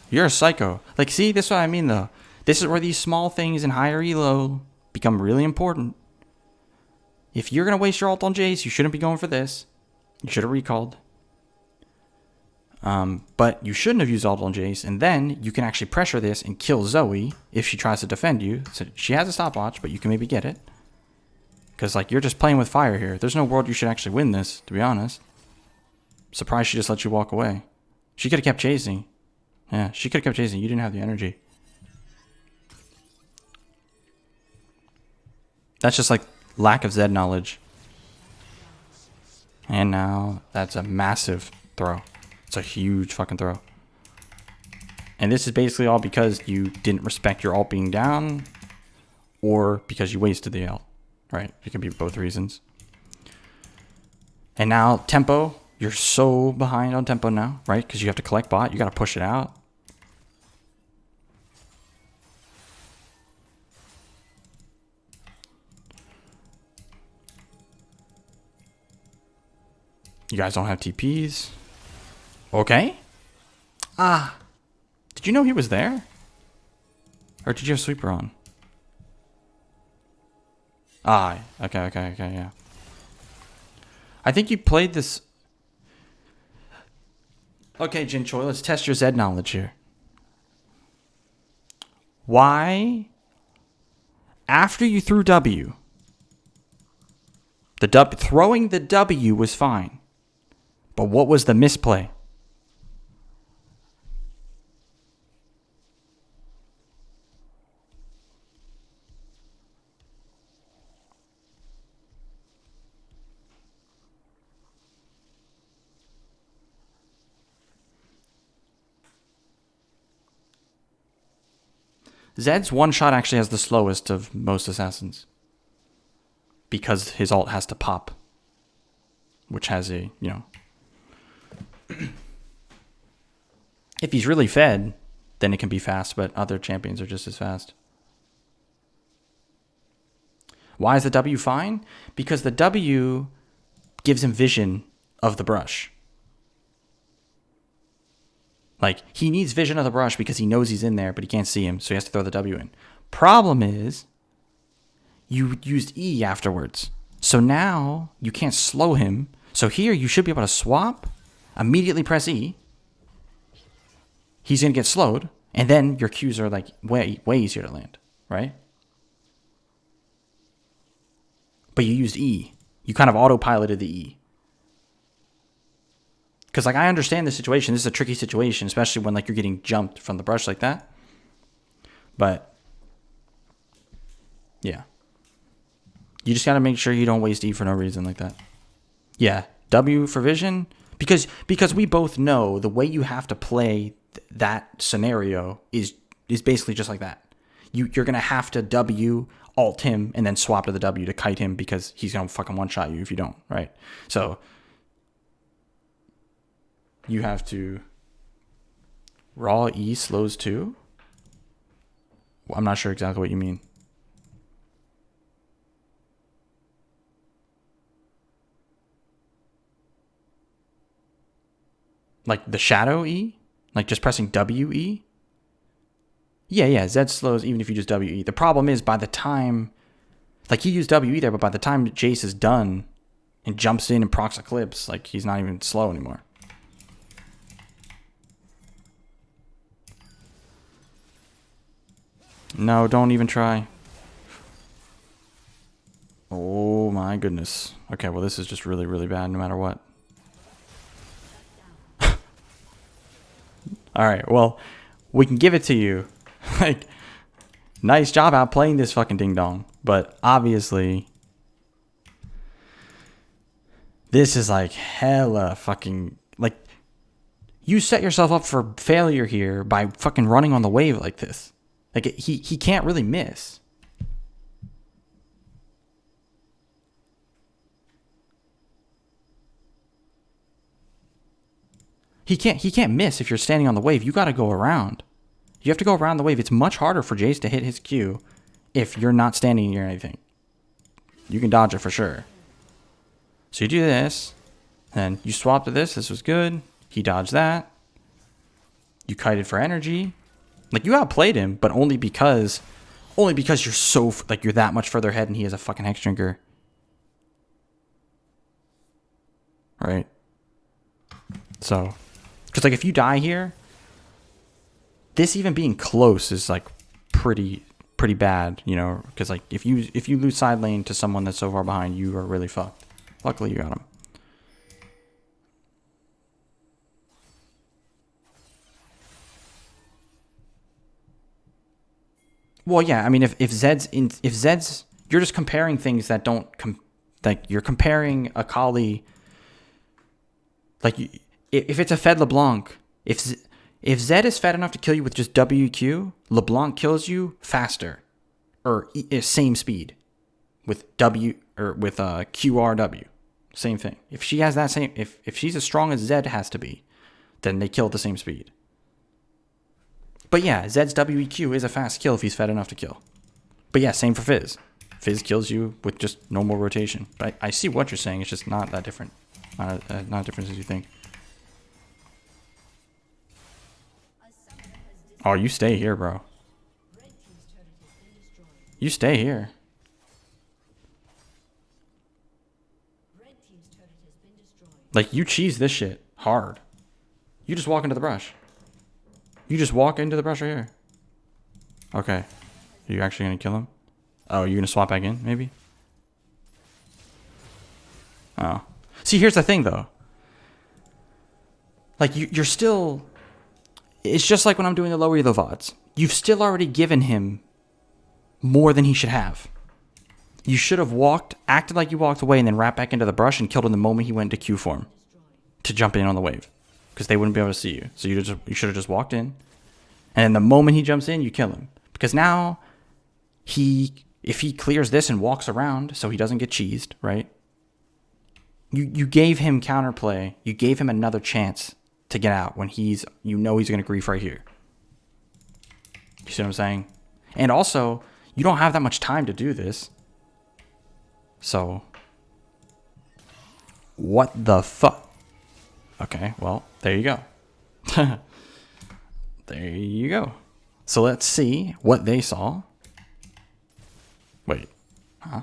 Speaker 1: You're a psycho. Like, see, this is what I mean, though. This is where these small things in higher elo become really important. If you're going to waste your ult on Jace, you shouldn't be going for this. You should have recalled. But you shouldn't have used ult on Jace, and then you can actually pressure this and kill Zoe if she tries to defend you. So she has a stopwatch, but you can maybe get it. Because, like, you're just playing with fire here. There's no world you should actually win this, to be honest. Surprised she just let you walk away. She could have kept chasing. Yeah, she could have kept chasing. You didn't have the energy. That's just, like, lack of Zed knowledge. And now that's a massive throw. It's a huge fucking throw. And this is basically all because you didn't respect your ult being down or because you wasted the ult. Right? It could be both reasons. And now tempo. You're so behind on tempo now, right? Because you have to collect bot. You got to push it out. You guys don't have TPs. Okay. Did you know he was there? Or did you have sweeper on? Okay, yeah. I think you played this. Okay, Jin Choi, let's test your Zed knowledge here. Why, after you threw W, throwing the W was fine, but what was the misplay? Zed's one shot actually has the slowest of most assassins. Because his ult has to pop. Which has a, you know. If he's really fed, then it can be fast, but other champions are just as fast. Why is the W fine? Because the W gives him vision of the brush. Like, he needs vision of the brush because he knows he's in there, but he can't see him, so he has to throw the W in. Problem is, you used E afterwards. So now, you can't slow him. So here, you should be able to swap, immediately press E. He's going to get slowed, and then your Qs are, like, way easier to land, right? But you used E. You kind of autopiloted the E. Because, like, I understand the situation. This is a tricky situation, especially when, like, you're getting jumped from the brush like that. But, yeah. You just got to make sure you don't waste E for no reason like that. Yeah, W for vision. Because we both know the way you have to play that scenario is basically just like that. You're going to have to W, alt him, and then swap to the W to kite him because he's going to fucking one-shot you if you don't, right? So you have to raw E slows too? I'm not sure exactly what you mean. Like the shadow E? Like just pressing WE? Yeah, Zed slows even if you just WE. The problem is by the time, like he used WE there, but by the time Jace is done and jumps in and procs Eclipse, like he's not even slow anymore. No, don't even try. Oh my goodness. Okay, well this is just really, really bad no matter what. Alright, well, we can give it to you. Like, nice job outplaying this fucking ding dong. But obviously, This is like hella fucking like you set yourself up for failure here by fucking running on the wave like this. Like he can't really miss. He can't miss if you're standing on the wave. You got to go around. You have to go around the wave. It's much harder for Jace to hit his Q if you're not standing near anything. You can dodge it for sure. So you do this, then you swap to this. This was good. He dodged that. You kited for energy. Like you outplayed him, but only because you're so like you're that much further ahead and he has a fucking Hex Drinker. Right? So, because like if you die here, this even being close is like pretty bad, you know, because like if you lose side lane to someone that's so far behind, you are really fucked. Luckily you got him. Well, yeah, I mean if Zed's you're just comparing things that don't like you're comparing a Kali like if it's a Fed LeBlanc, if Zed is fed enough to kill you with just WQ, LeBlanc kills you faster or same speed with W or with QRW. Same thing. If she has that same if she's as strong as Zed has to be, then they kill at the same speed. But yeah, Zed's WEQ is a fast kill if he's fed enough to kill. But yeah, same for Fizz. Fizz kills you with just normal rotation. But I see what you're saying. It's just not that different. Not as different as you think. Oh, you stay here, bro. You stay here. Like, you cheese this shit hard. You just walk into the brush. You just walk into the brush right here. Okay. Are you actually going to kill him? Oh, you're going to swap back in, maybe? Oh. See, here's the thing, though. Like, you're still... It's just like when I'm doing the lower elo VODs. You've still already given him more than he should have. You should have acted like you walked away, and then wrapped back into the brush and killed him the moment he went into Q form to jump in on the wave, because they wouldn't be able to see you. So you should have just walked in, and then the moment he jumps in, you kill him, because now if he clears this and walks around, so he doesn't get cheesed, right? You gave him counterplay. You gave him another chance to get out when he's going to grief right here. You see what I'm saying? And also, you don't have that much time to do this. So, what the fuck? Okay, well, there you go. There you go. So let's see what they saw. Wait, huh?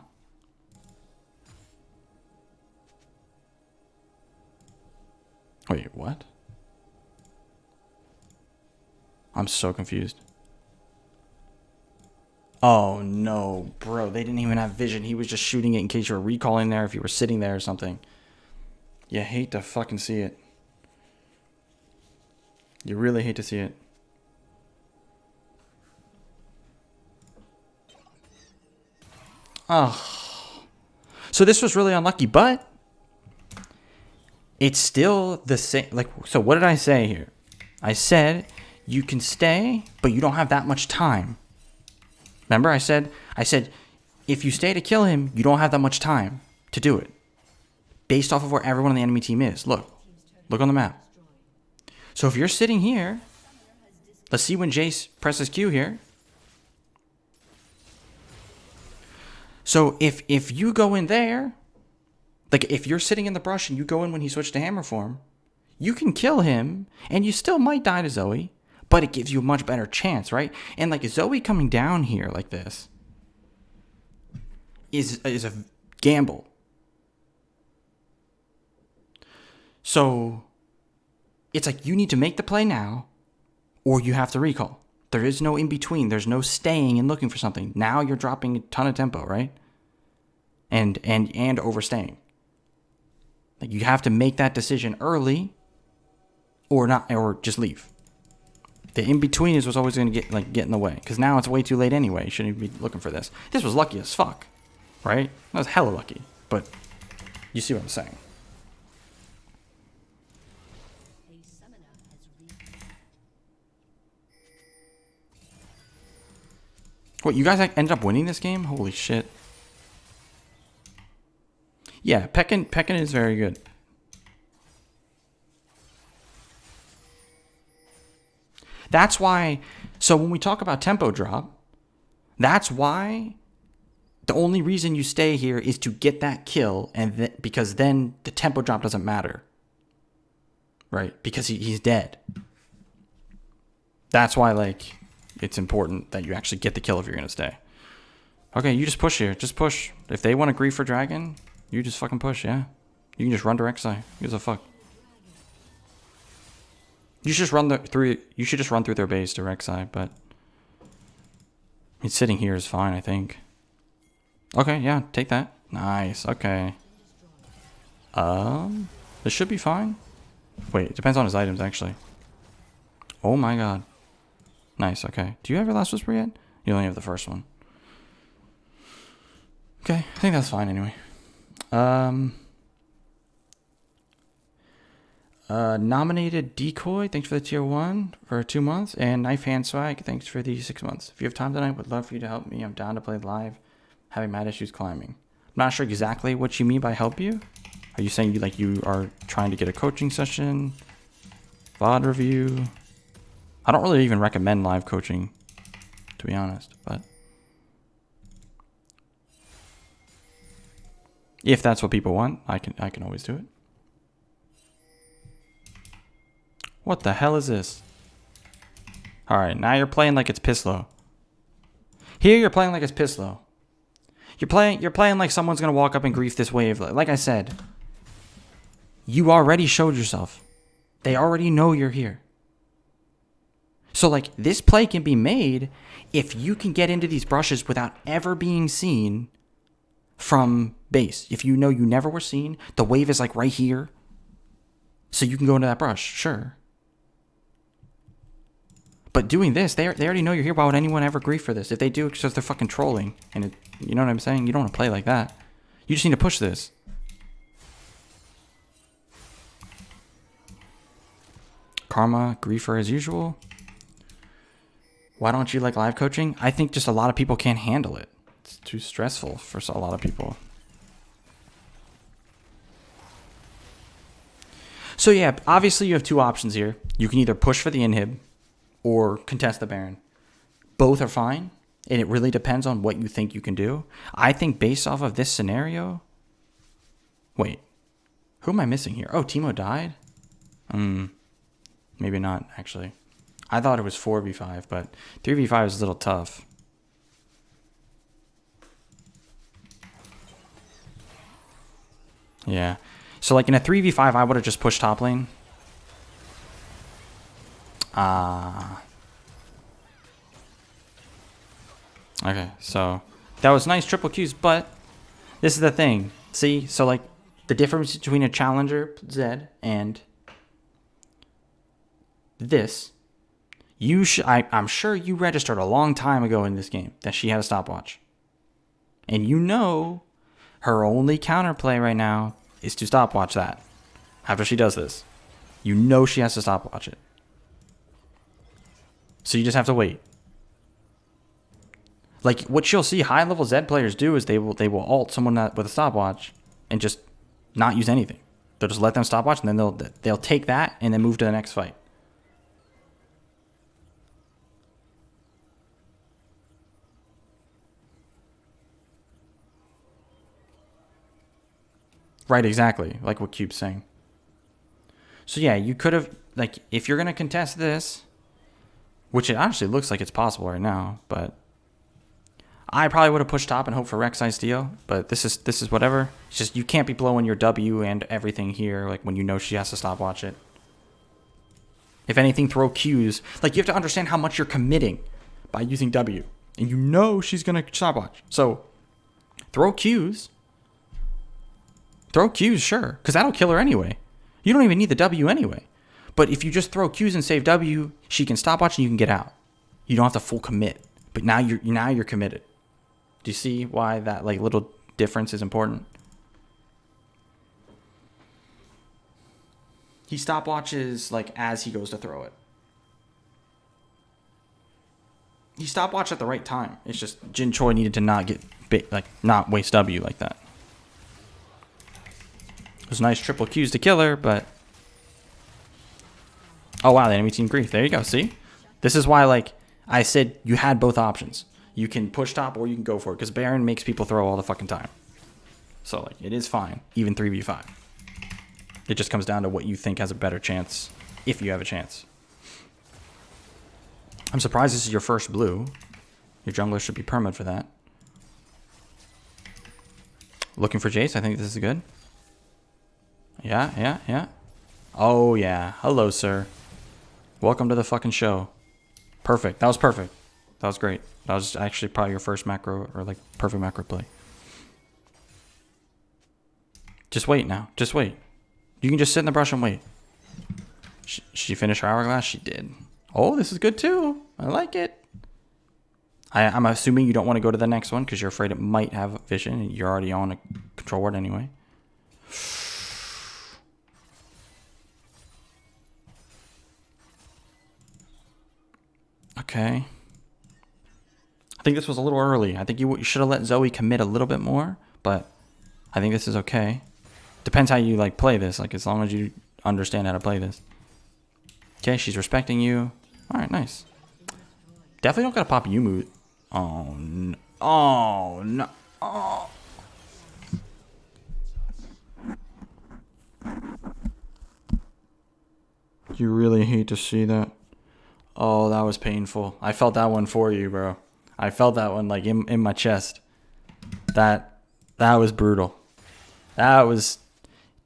Speaker 1: Wait, what? I'm so confused. Oh no, bro, they didn't even have vision. He was just shooting it in case you were recalling there, if you were sitting there or something. You hate to fucking see it. You really hate to see it. Oh. So this was really unlucky, but it's still the same. Like, so what did I say here? I said you can stay, but you don't have that much time. Remember, I said if you stay to kill him, you don't have that much time to do it. Based off of where everyone on the enemy team is. Look on the map. So if you're sitting here, let's see when Jace presses Q here. So if you go in there, like if you're sitting in the brush and you go in when he switched to hammer form, you can kill him and you still might die to Zoe, but it gives you a much better chance, right? And like Zoe coming down here like this is a gamble. So it's like you need to make the play now or you have to recall. There is no in between. There's no staying and looking for something. Now you're dropping a ton of tempo, right? And overstaying. Like you have to make that decision early or not, or just leave. The in between is what's always going to get in the way, because now it's way too late anyway. You shouldn't even be looking for this. This was lucky as fuck, right? That was hella lucky, but you see what I'm saying. What, you guys ended up winning this game? Holy shit. Yeah, Pekin is very good. That's why, so when we talk about tempo drop, that's why the only reason you stay here is to get that kill, and because then the tempo drop doesn't matter. Right? Because he's dead. That's why, like, it's important that you actually get the kill if you're going to stay. Okay, you just push here. Just push. If they want to grief for dragon, you just fucking push, yeah. You can just run to Rek'Sai. Who gives a fuck? You should just run through their base to Rek'Sai, but he's sitting here is fine, I think. Okay, yeah, take that. Nice, okay. This should be fine. Wait, it depends on his items, actually. Oh my god. Nice, okay. Do you have your last whisper yet? You only have the first one. Okay, I think that's fine anyway. Nominated Decoy, thanks for the tier 1 for 2 months. And Knife Hand Swag, thanks for the 6 months. If you have time tonight, would love for you to help me. I'm down to play live. Having mad issues climbing. I'm not sure exactly what you mean by help you. Are you saying you are trying to get a coaching session? VOD review? I don't really even recommend live coaching, to be honest, but if that's what people want, I can always do it. What the hell is this? Alright, now you're playing like it's Pislow. Here you're playing like it's Pislow. You're playing like someone's gonna walk up and grief this wave. Like I said, you already showed yourself. They already know you're here. So like this play can be made if you can get into these brushes without ever being seen from base. If you know you never were seen, the wave is like right here. So you can go into that brush, sure. But doing this, they already know you're here. Why would anyone ever grief for this? If they do, it's because they're fucking trolling. And you know what I'm saying? You don't want to play like that. You just need to push this. Karma, griefer as usual. Why don't you like live coaching? I think just a lot of people can't handle it. It's too stressful for a lot of people. So yeah, obviously you have two options here. You can either push for the inhib or contest the Baron. Both are fine, and it really depends on what you think you can do. I think based off of this scenario... Wait, who am I missing here? Oh, Teemo died? Maybe not, actually. I thought it was 4v5, but 3v5 is a little tough. Yeah. So like in a 3v5, I would have just pushed top lane. Okay, so that was nice triple Qs, but this is the thing. See, so like the difference between a challenger Zed and this, I'm sure you registered a long time ago in this game that she had a stopwatch. And you know her only counterplay right now is to stopwatch that. After she does this, you know she has to stopwatch it. So you just have to wait. Like what you'll see high level Zed players do is they will ult someone with a stopwatch and just not use anything. They'll just let them stopwatch and then they'll take that and then move to the next fight. Right, exactly. Like what Cube's saying. So yeah, you could have, like, if you're going to contest this, which it honestly looks like it's possible right now, but I probably would have pushed top and hoped for Rek'Sai steal, but this is whatever. It's just you can't be blowing your W and everything here, like when you know she has to stopwatch it. If anything, throw Qs. Like you have to understand how much you're committing by using W, and you know she's going to stopwatch. So throw Qs. Throw Qs, sure, because that'll kill her anyway. You don't even need the W anyway. But if you just throw Qs and save W, she can stopwatch and you can get out. You don't have to full commit. But now you're committed. Do you see why that like little difference is important? He stopwatches like as he goes to throw it. He stopwatched at the right time. It's just Jin Choi needed to not get not waste W like that. It was nice triple Qs to kill her, but oh wow, the enemy team grief. There you go. See, this is why like I said you had both options. You can push top or you can go for it because Baron makes people throw all the fucking time. So like it is fine, even 3v5. It just comes down to what you think has a better chance, if you have a chance. I'm surprised this is your first blue. Your jungler should be permed for that. Looking for Jace. I think this is good. Yeah. Oh, yeah. Hello, sir. Welcome to the fucking show. Perfect. That was perfect. That was great. That was actually probably your first macro or like perfect macro play. Just wait now. Just wait. You can just sit in the brush and wait. She finished her hourglass? She did. Oh, this is good too. I like it. I'm assuming you don't want to go to the next one because you're afraid it might have vision and you're already on a control ward anyway. Okay. I think this was a little early. I think you should have let Zoe commit a little bit more, but I think this is okay. Depends how you like play this. Like as long as you understand how to play this. Okay, she's respecting you. All right, nice. Definitely don't gotta pop Yumu. Oh no! Oh no! Oh. You really hate to see that. Oh, that was painful. I felt that one for you, bro. I felt that one like in my chest. That was brutal. That was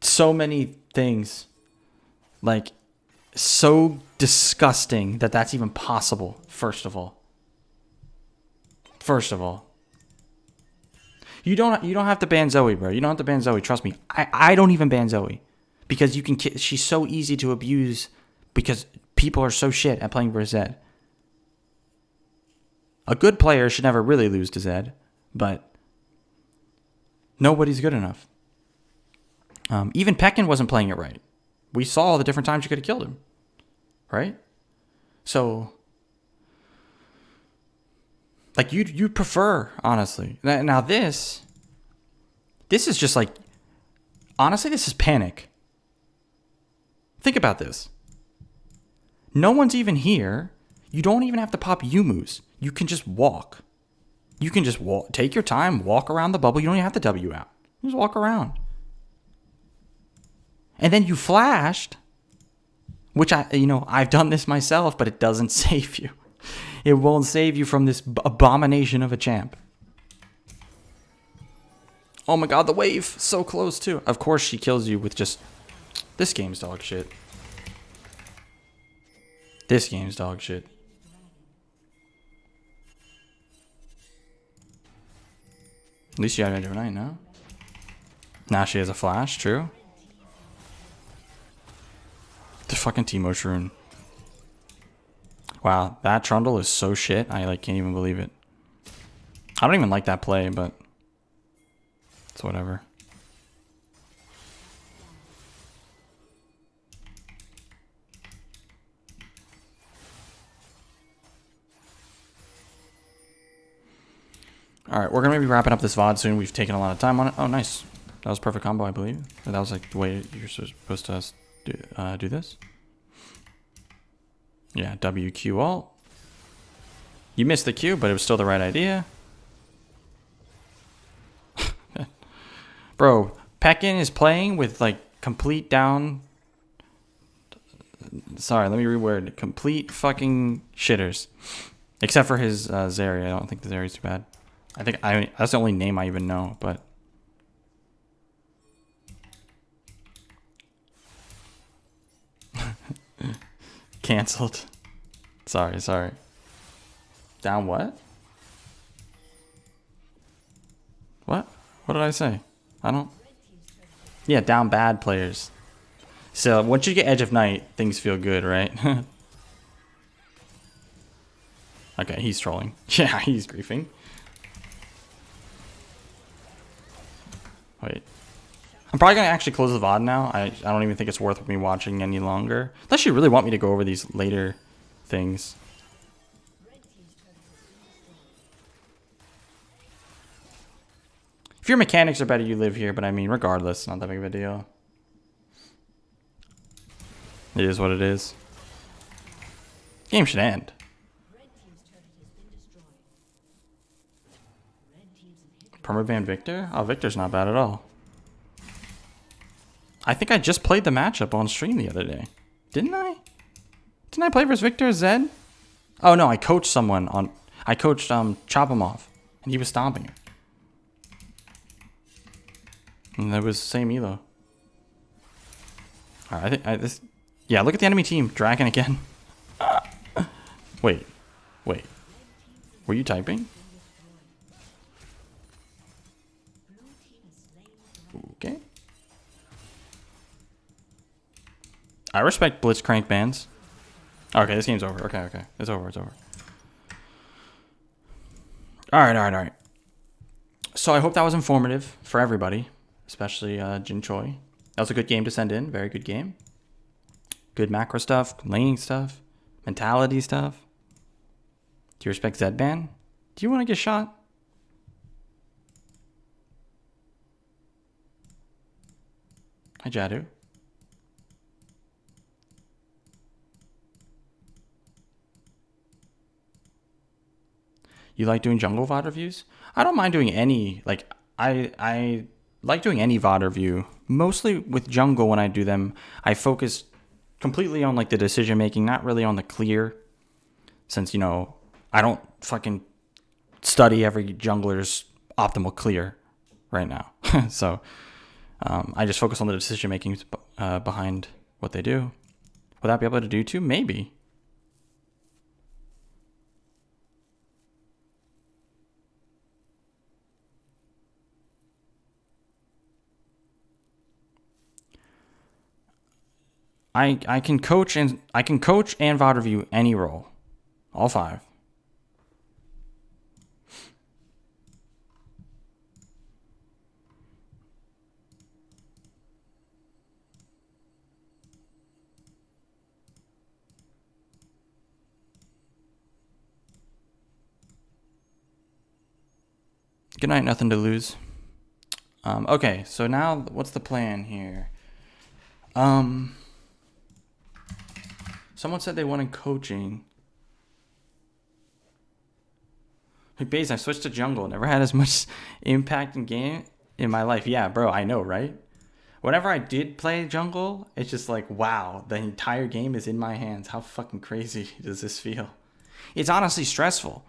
Speaker 1: so many things. Like so disgusting that that's even possible. First of all, you don't have to ban Zoe, bro. You don't have to ban Zoe. Trust me. I don't even ban Zoe because you can. She's so easy to abuse because people are so shit at playing versus Zed. A good player should never really lose to Zed, but nobody's good enough. Even Pekin wasn't playing it right. We saw all the different times you could have killed him, right? So, like you'd prefer, honestly. Now this is just like, honestly, this is panic. Think about this. No one's even here. You don't even have to pop Yumus. You can just walk. You can just walk. Take your time. Walk around the bubble. You don't even have to W out. You just walk around. And then you flashed, which I've done this myself, but it doesn't save you. It won't save you from this abomination of a champ. Oh my god, the wave. So close too. Of course she kills you with just... This game's dog shit. This game's dog shit. At least you have Edge of Night now. Now she has a flash, true. The fucking Teemo Shroon. Wow, that Trundle is so shit. I can't even believe it. I don't even like that play, but it's whatever. Alright, we're going to be wrapping up this VOD soon. We've taken a lot of time on it. Oh, nice. That was perfect combo, I believe. That was like the way you're supposed to do this. Yeah, WQ ult. You missed the Q, but it was still the right idea. Bro, Pekin is playing with like complete down... Sorry, let me reword. Complete fucking shitters. Except for his Zeri. I don't think the Zeri's too bad. That's the only name I even know, but... Cancelled. Sorry. Down what? What? What did I say? I don't... Yeah, down bad players. So, once you get Edge of Night, things feel good, right? Okay, he's trolling. Yeah, he's griefing. Wait. I'm probably going to actually close the VOD now. I don't even think it's worth me watching any longer. Unless you really want me to go over these later things. If your mechanics are better, you live here. But I mean, regardless, not that big of a deal. It is what it is. Game should end. Permaban Victor? Oh, Victor's not bad at all. I think I just played the matchup on stream the other day. Didn't I? Didn't I play versus Victor Zed? Oh no, I coached someone on... I coached Chop him off. And he was stomping her. And that was the same elo. Alright, this... Yeah, look at the enemy team. Dragon again. Wait. Were you typing? Okay. I respect Blitzcrank bans. Okay, this game's over. Okay. It's over. Alright. So I hope that was informative for everybody, especially Jin Choi. That was a good game to send in. Very good game. Good macro stuff, laning stuff, mentality stuff. Do you respect Zed ban? Do you want to get shot? Hi, Jadu. You like doing jungle VOD reviews? I don't mind doing any. Like, I like doing any VOD review. Mostly with jungle when I do them, I focus completely on like the decision making, not really on the clear. Since, you know, I don't fucking study every jungler's optimal clear right now. So I just focus on the decision making behind what they do. Would I be able to do too? Maybe. I can coach and VOD review any role. All 5. Good night, nothing to lose. Okay, so now what's the plan here? Someone said they wanted coaching. Mcbaze, I switched to jungle. Never had as much impact in game in my life. Yeah, bro, I know, right? Whenever I did play jungle, it's just like, wow, the entire game is in my hands. How fucking crazy does this feel? It's honestly stressful.